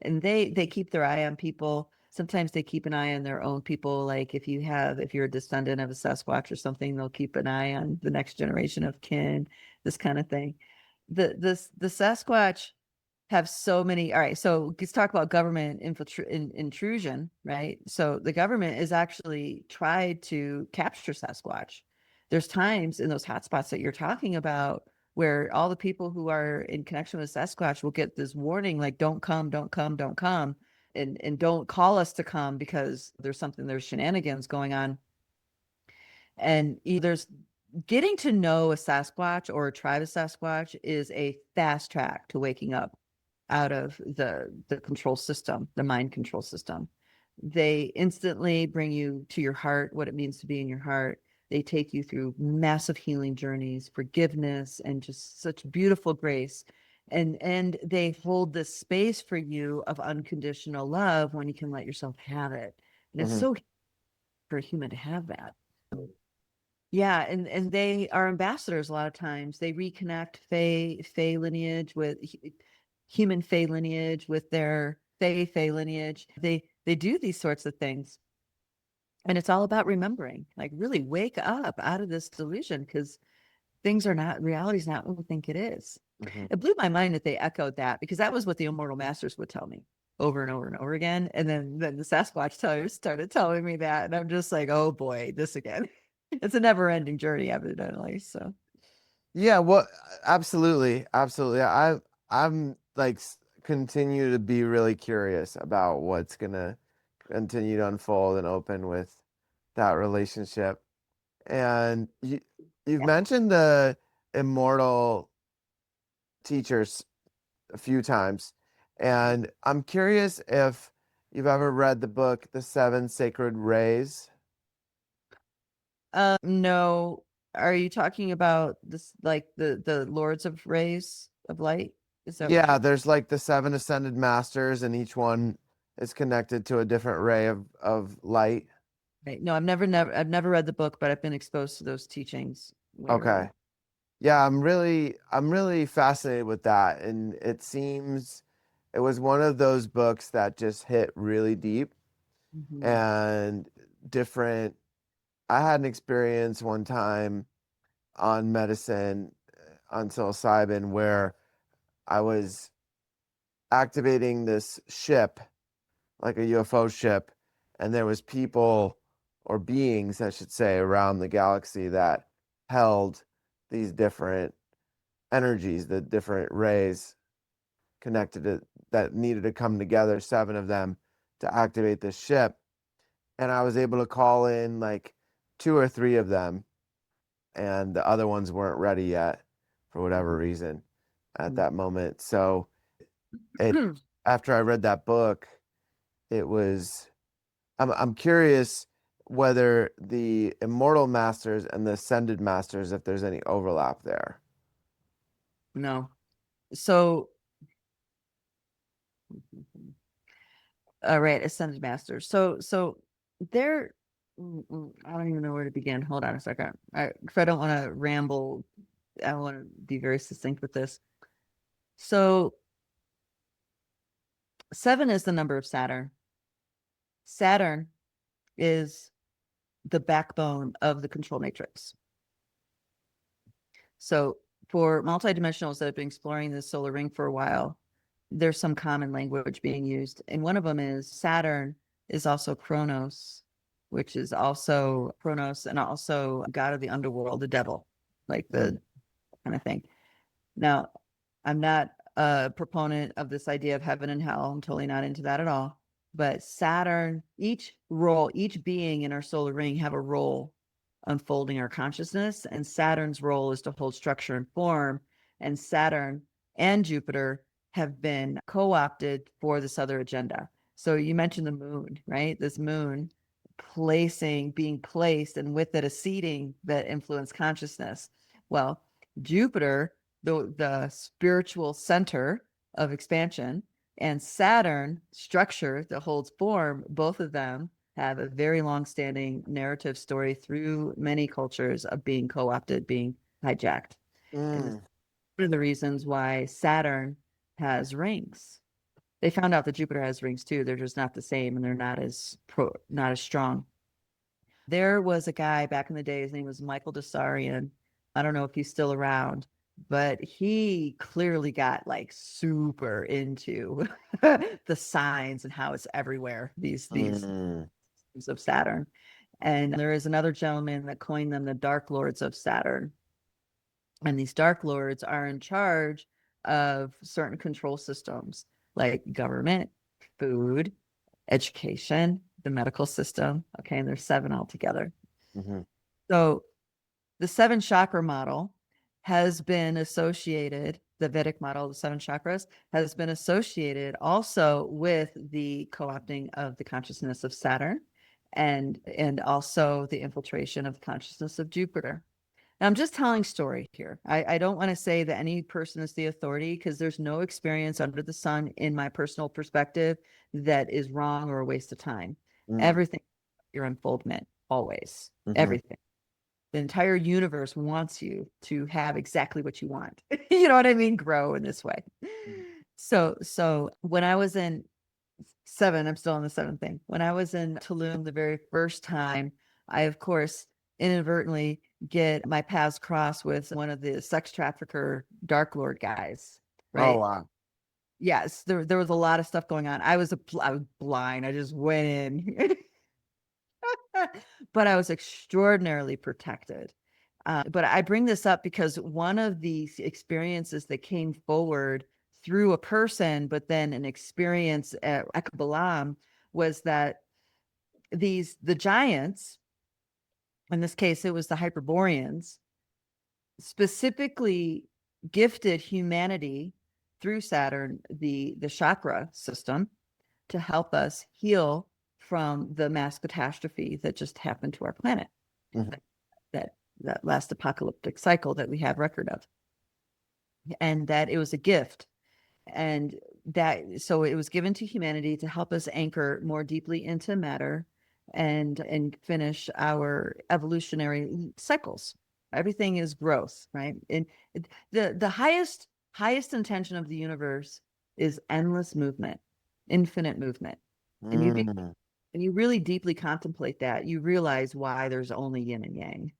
and they keep their eye on people. Sometimes they keep an eye on their own people. Like if you're a descendant of a Sasquatch or something, they'll keep an eye on the next generation of kin, this kind of thing. The Sasquatch have so many. All right, so let's talk about government intrusion, right? So the government is actually tried to capture Sasquatch. There's times in those hotspots that you're talking about where all the people who are in connection with Sasquatch will get this warning like, don't come, don't come, don't come, and don't call us to come because there's shenanigans going on. And there's getting to know a Sasquatch or a tribe of Sasquatch is a fast track to waking up out of the control system, the mind control system. They instantly bring you to your heart, what it means to be in your heart. They take you through massive healing journeys, forgiveness, and just such beautiful grace. And they hold this space for you of unconditional love when you can let yourself have it. And it's Hmm. so for a human to have that. Yeah, and they are ambassadors a lot of times. They reconnect Fey lineage with human Fey lineage with their Fey lineage. They do these sorts of things. And it's all about remembering, like really wake up out of this delusion because reality's not what we think it is. Hmm. It blew my mind that they echoed that because that was what the immortal masters would tell me over and over and over again. And then the Sasquatch tellers started telling me that. And I'm just like, oh boy, this again. It's a never ending journey, evidently. So, Yeah, well, absolutely, absolutely. I'm like continue to be really curious about what's gonna continue to unfold and open with that relationship. And you've yeah. mentioned the immortal teachers a few times, and I'm curious if you've ever read the book The Seven Sacred Rays. No. Are you talking about this, like the Lords of Rays of Light? Is that what Yeah, you're? there's like the seven ascended masters, and each one is connected to a different ray of light. Right. No, I've never read the book, but I've been exposed to those teachings Okay. where. Yeah, I'm really fascinated with that. And it was one of those books that just hit really deep Mhm. and different. I had an experience one time on medicine on psilocybin where I was activating this ship, like a UFO ship, and there was people or beings, I should say, around the galaxy that held these different energies, the different rays connected to that needed to come together, seven of them, to activate the ship. And I was able to call in like two or three of them, and the other ones weren't ready yet for whatever reason at that moment. So it after I read that book, it was I'm curious whether the immortal masters and the ascended masters, if there's any overlap there. No. So, all right, Ascended Masters. So they're, I don't even know where to begin. Hold on a second. If I don't want to ramble, I want to be very succinct with this. So, seven is the number of Saturn. Saturn is the backbone of the control matrix. So, for multidimensionals that have been exploring the solar ring for a while, there's some common language being used. And one of them is Saturn is also Kronos, which is also Kronos and also god of the underworld, the devil, like Mm, the kind of thing. Now, I'm not a proponent of this idea of heaven and hell. I'm totally not into that at all. But Saturn, each being in our solar ring have a role unfolding our consciousness. And Saturn's role is to hold structure and form. And Saturn and Jupiter have been co opted for this other agenda. So you mentioned the moon, right? This moon being placed, and with it a seeding that influence consciousness. Well, Jupiter, the spiritual center of expansion, and Saturn, structure that holds form, both of them have a very long-standing narrative story through many cultures of being co-opted, being hijacked. And this is one of the reasons why Saturn has rings. They found out that Jupiter has rings too. They're just not the same, and they're not as strong. There was a guy back in the day, his name was Michael Dasarian. I don't know if he's still around, but he clearly got like super into the signs and how it's everywhere, these of Saturn. And there is another gentleman that coined them the Dark Lords of Saturn. And these Dark Lords are in charge of certain control systems like government, food, education, the medical system. Okay. And there's 7 altogether. So the 7 chakra model has been associated, the Vedic model, the 7 chakras, has been associated also with the co-opting of the consciousness of Saturn, and also the infiltration of the consciousness of Jupiter. Now, I'm just telling story here. I don't want to say that any person is the authority, because there's no experience under the sun, in my personal perspective, that is wrong or a waste of time. Everything, your unfoldment, always, everything. The entire universe wants you to have exactly what you want. You know what I mean? Grow in this way. So when I was in 7, I'm still on the 7th thing. When I was in Tulum the very first time, I, of course, inadvertently get my paths crossed with one of the sex trafficker Dark Lord guys. Right? Oh, wow. Yes, there was a lot of stuff going on. I was blind. I just went in. But I was extraordinarily protected. But I bring this up because one of these experiences that came forward through a person, but then an experience at Ekbalam, was that the giants, in this case, it was the Hyperboreans, specifically gifted humanity through Saturn, the chakra system, to help us heal from the mass catastrophe that just happened to our planet. That last apocalyptic cycle that we have record of. And that it was a gift. And so it was given to humanity to help us anchor more deeply into matter and finish our evolutionary cycles. Everything is growth, right? And the highest intention of the universe is endless movement, infinite movement. And you really deeply contemplate that, you realize why there's only yin and yang,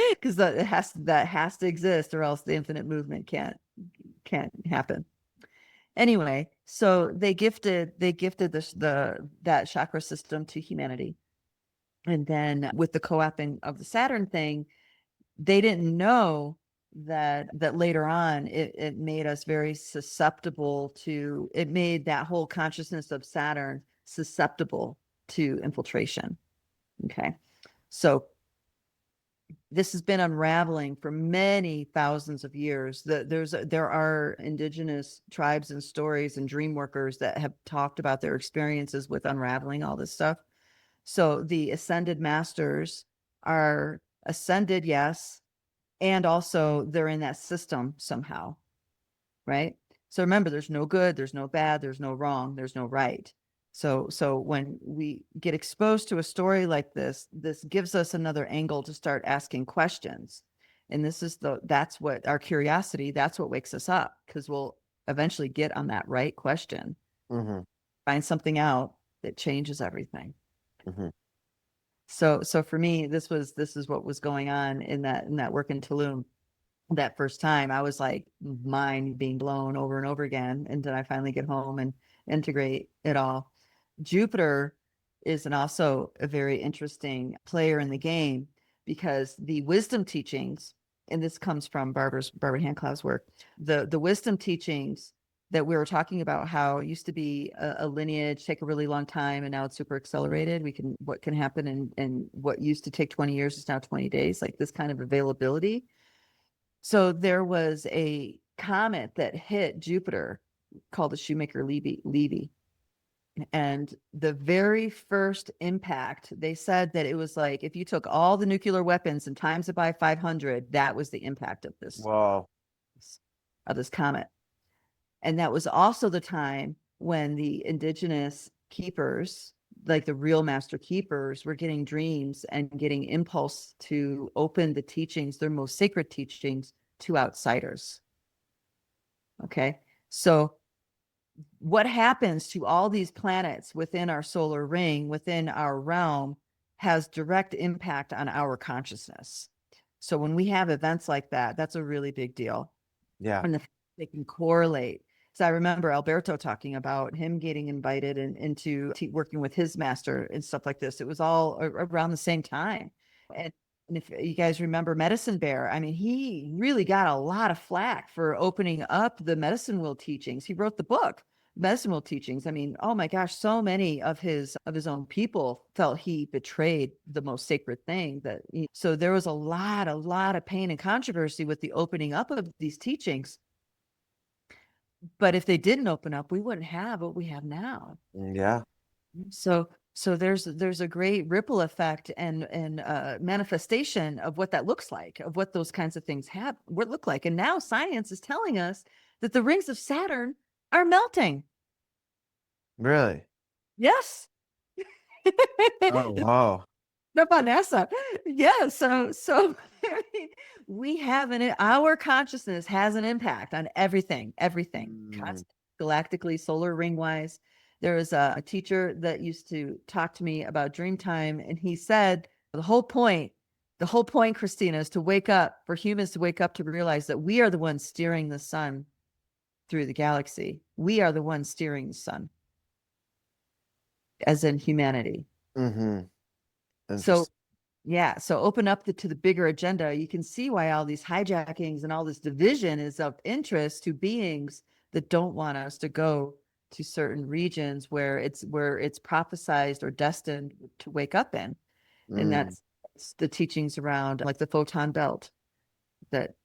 because that has to exist, or else the infinite movement can't happen. Anyway, so they gifted that chakra system to humanity, and then with the co-opting of the Saturn thing, they didn't know that later on it made us very susceptible to, it made that whole consciousness of Saturn susceptible to infiltration. Okay. So this has been unraveling for many thousands of years. There are indigenous tribes and stories and dream workers that have talked about their experiences with unraveling all this stuff. So the ascended masters are ascended, yes, and also they're in that system somehow, right? So remember, there's no good, there's no bad, there's no wrong, there's no right. So when we get exposed to a story like this gives us another angle to start asking questions. And that's what our curiosity, that's what wakes us up, because we'll eventually get on that right question, find something out that changes everything. So for me, this is what was going on in that work in Tulum. That first time, I was like, mind being blown over and over again. And then I finally get home and integrate it all. Jupiter is also a very interesting player in the game, because the wisdom teachings, and this comes from Barbara Handclaugh's work, the wisdom teachings that we were talking about, how it used to be a lineage, take a really long time, and now it's super accelerated. What can happen and what used to take 20 years is now 20 days, like this kind of availability. So there was a comet that hit Jupiter called the Shoemaker-Levy. And the very first impact, they said that it was like if you took all the nuclear weapons and times it by 500, that was the impact Wow. of this comet. And that was also the time when the indigenous keepers, like the real master keepers, were getting dreams and getting impulse to open the teachings, their most sacred teachings, to outsiders. Okay. So what happens to all these planets within our solar ring, within our realm, has direct impact on our consciousness. So when we have events like that, that's a really big deal. Yeah. And they can correlate. So I remember Alberto talking about him getting invited into working with his master and stuff like this. It was all around the same time. And if you guys remember Medicine Bear, I mean, he really got a lot of flack for opening up the medicine wheel teachings. He wrote the book, Medicine Wheel Teachings. I mean, oh my gosh, so many of his own people felt he betrayed the most sacred thing. So there was a lot of pain and controversy with the opening up of these teachings. But if they didn't open up, we wouldn't have what we have now. Yeah. So there's a great ripple effect and manifestation of what that looks like, of what those kinds of things look like. And now science is telling us that the rings of Saturn are melting. Really? Yes. Oh, wow. Up on NASA. Yeah. So I mean, we have our consciousness has an impact on everything, galactically, solar ring wise. There was a teacher that used to talk to me about dream time, and he said the whole point, Christina, is to wake up, for humans to wake up to realize that we are the ones steering the sun through the galaxy. We are the ones steering the sun, as in humanity. Mm-hmm. So yeah, so open up to the bigger agenda. You can see why all these hijackings and all this division is of interest to beings that don't want us to go to certain regions where it's prophesized or destined to wake up in. And that's the teachings around like the photon belt. That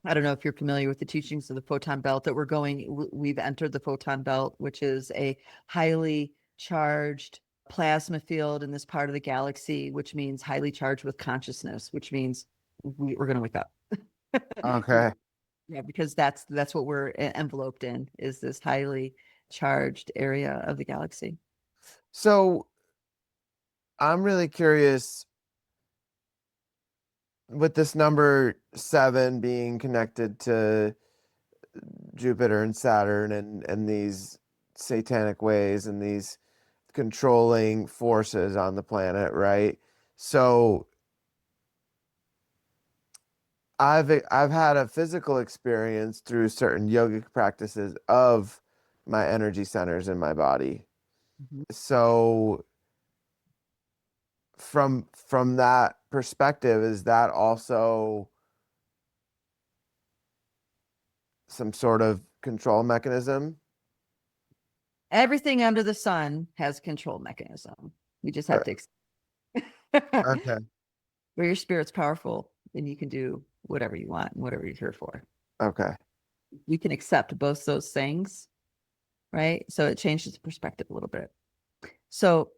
I don't know if you're familiar with the teachings of the photon belt, that we've entered the photon belt, which is a highly charged plasma field in this part of the galaxy, which means highly charged with consciousness, which means we're going to wake up. Okay. Yeah, because that's what we're enveloped in, is this highly charged area of the galaxy. So I'm really curious, with this number 7 being connected to Jupiter and Saturn and these satanic ways and these controlling forces on the planet, right? So I've had a physical experience through certain yogic practices of my energy centers in my body. Mm-hmm. So from that perspective, is that also some sort of control mechanism? Everything under the sun has a control mechanism. We just have to Okay. where your spirit's powerful, then you can do whatever you want and whatever you're here for. Okay. We can accept both those things, right? So it changes the perspective a little bit. So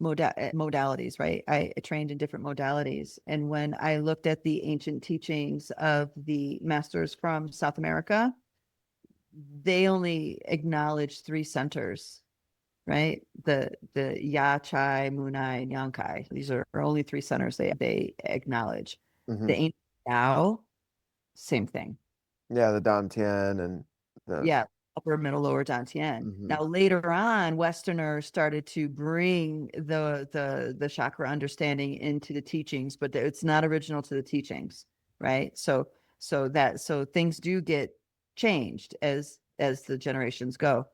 modalities, right? I trained in different modalities. And when I looked at the ancient teachings of the masters from South America, they only acknowledged 3 centers, right? The Ya, Chai, Munai, and Yankai. These are only 3 centers they acknowledge. Mm-hmm. The ancient Tao, same thing. Yeah, the Dantian and the Upper, middle, lower Dantian. Mm-hmm. Now later on, Westerners started to bring the chakra understanding into the teachings, but it's not original to the teachings, right? So things do get changed as the generations go.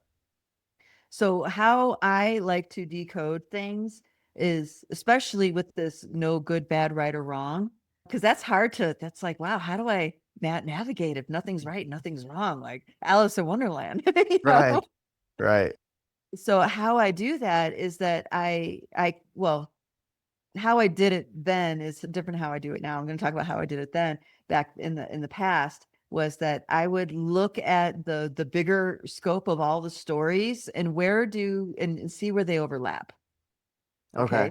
So how I like to decode things is, especially with this no good, bad, right, or wrong, because that's like, wow, how do I navigate if nothing's right, nothing's wrong, like Alice in Wonderland. Right. Right. So how I do that is that how I did it then is different how I do it now. I'm going to talk about how I did it then, back in the past. was that I would look at the bigger scope of all the stories and and see where they overlap. Okay. Okay.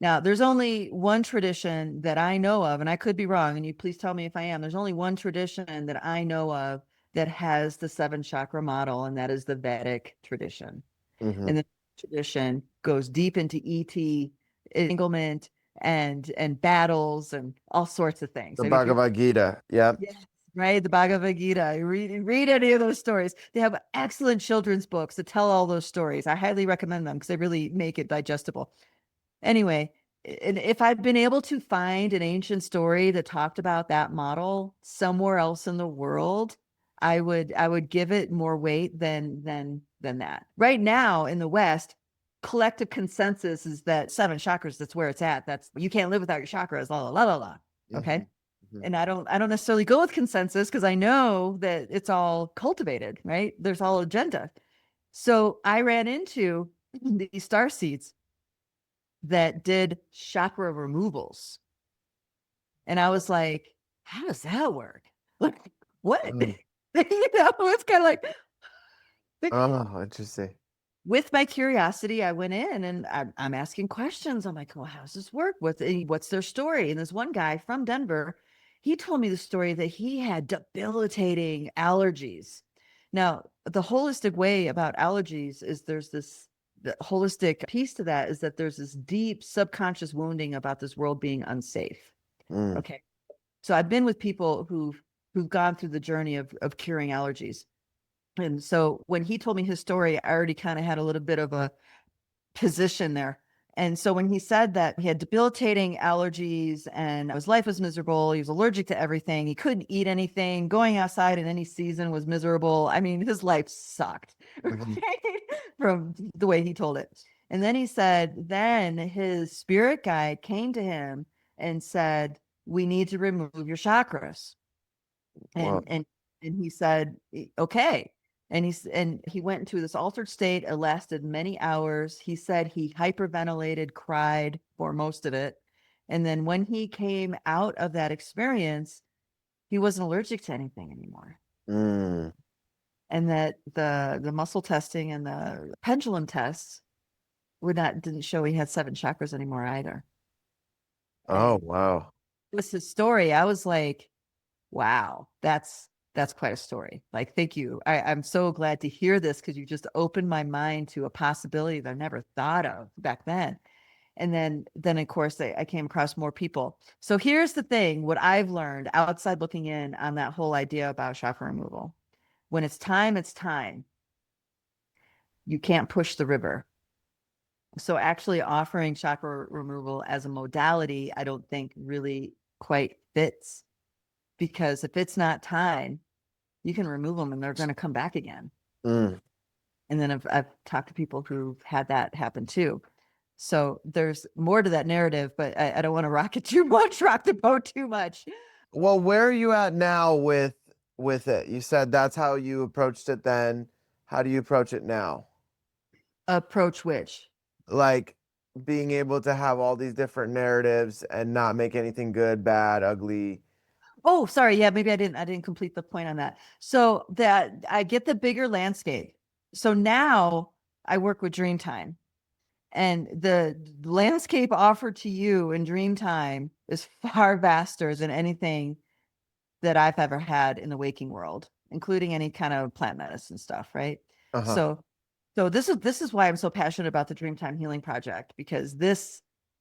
Now, there's only one tradition that I know of, and I could be wrong, and you please tell me if I am. There's only one tradition that I know of that has the seven chakra model, and that is the Vedic tradition. Mm-hmm. And the tradition goes deep into ET entanglement and battles and all sorts of things. The I mean, if you're Bhagavad Gita. Yep. yes, right, the Bhagavad Gita, read any of those stories. They have excellent children's books that tell all those stories. I highly recommend them because they really make it digestible. Anyway, and if I'd been able to find an ancient story that talked about that model somewhere else in the world, I would give it more weight than that. Right now in the West, collective consensus is that seven chakras, that's where it's at. That's you can't live without your chakras, la la la la la. Okay. Mm-hmm. And I don't necessarily go with consensus because I know that it's all cultivated, right? There's all agenda. So I ran into these star seeds that did chakra removals. And I was like, how does that work? Like, what? Mm. It's kind of like Oh, interesting. with my curiosity, I went in and I'm asking questions. I'm like, well, how does this work? What's their story? And this one guy from Denver, he told me the story that he had debilitating allergies. Now, the holistic way about allergies is the holistic piece to that is that there's this deep subconscious wounding about this world being unsafe. Mm. Okay. So I've been with people who've gone through the journey of curing allergies. And so when he told me his story, I already kind of had a little bit of a position there. And so when he said that he had debilitating allergies and his life was miserable, he was allergic to everything, he couldn't eat anything, going outside in any season was miserable. I mean, his life sucked Mhm. from the way he told it. And then he said, then his spirit guide came to him and said, we need to remove your chakras. Well, And he said, okay. And he went into this altered state. It lasted many hours. He said he hyperventilated, cried for most of it. And then when he came out of that experience, he wasn't allergic to anything anymore. mm. And that the muscle testing and the pendulum tests didn't show he had seven chakras anymore either. And Oh, wow. it was his story. I was like, wow, that's quite a story. Like, thank you. I'm so glad to hear this because you just opened my mind to a possibility that I never thought of back then. And then of course I came across more people. So here's the thing: what I've learned outside looking in on that whole idea about chakra removal. When it's time, it's time. You can't push the river. So actually offering chakra removal as a modality, I don't think really quite fits, because if it's not time, you can remove them and they're going to come back again. Mm. And then I've talked to people who've had that happen too. So there's more to that narrative, but I don't want to rock it too much, rock the boat too much. Well, where are you at now with it? You said that's how you approached it then. How do you approach it now? Approach which? Like being able to have all these different narratives and not make anything good, bad, ugly. Oh, sorry. Yeah, maybe I didn't complete the point on that. So that I get the bigger landscape. So now I work with Dreamtime, and the landscape offered to you in Dreamtime is far vaster than anything that I've ever had in the waking world, including any kind of plant medicine stuff, right? Uh-huh. So this is why I'm so passionate about the Dreamtime Healing Project, because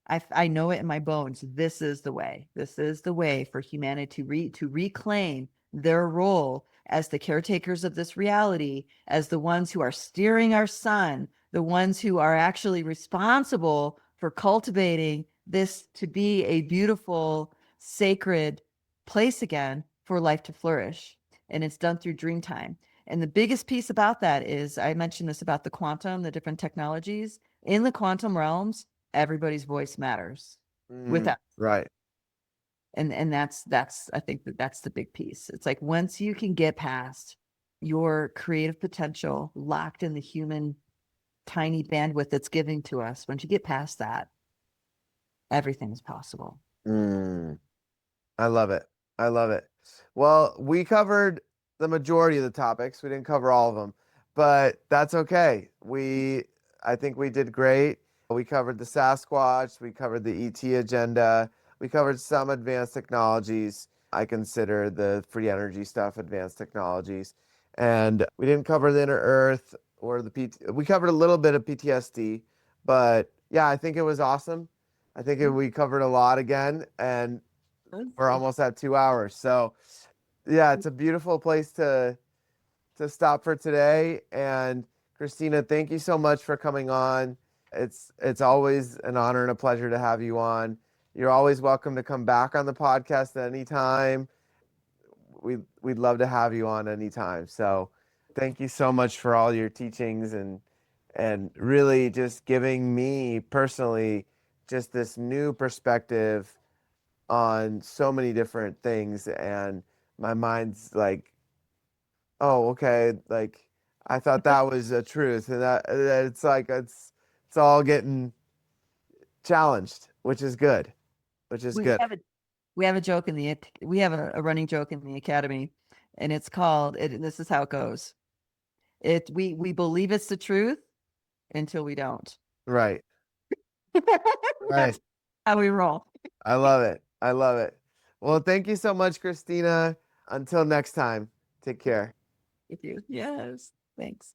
I know it in my bones. This is the way. This is the way for humanity to reclaim their role as the caretakers of this reality, as the ones who are steering our sun, the ones who are actually responsible for cultivating this to be a beautiful, sacred place again for life to flourish. And it's done through Dreamtime. And the biggest piece about that is, I mentioned this about the quantum, the different technologies. In the quantum realms, everybody's voice matters Mm, without, right. and that's I think that's the big piece. It's like once you can get past your creative potential locked in the human tiny bandwidth that's giving to us, once you get past that, everything is possible. Mm, I love it. I love it. Well, we covered the majority of the topics. We didn't cover all of them, but that's okay. I think we did great. We covered the Sasquatch, we covered the ET agenda, we covered some advanced technologies. I consider the free energy stuff advanced technologies. And we didn't cover the inner earth or we covered a little bit of PTSD, but yeah, I think it was awesome. We covered a lot again, and we're almost at 2 hours. So yeah, it's a beautiful place to stop for today. And Christina, thank you so much for coming on. It's always an honor and a pleasure to have you on. You're always welcome to come back on the podcast at any time. We'd love to have you on anytime. So thank you so much for all your teachings and really just giving me personally just this new perspective on so many different things, and my mind's like, oh, okay, like I thought that was a truth, and that it's like it's all getting challenged, which is good, which is We good. have a we have a joke in we have a running joke in the academy, and it's called it. This is how it goes. We believe it's the truth until we don't. Right, right. That's how we roll. I love it. I love it. Well, thank you so much, Christina. Until next time, take care. With you. Yes. Thanks.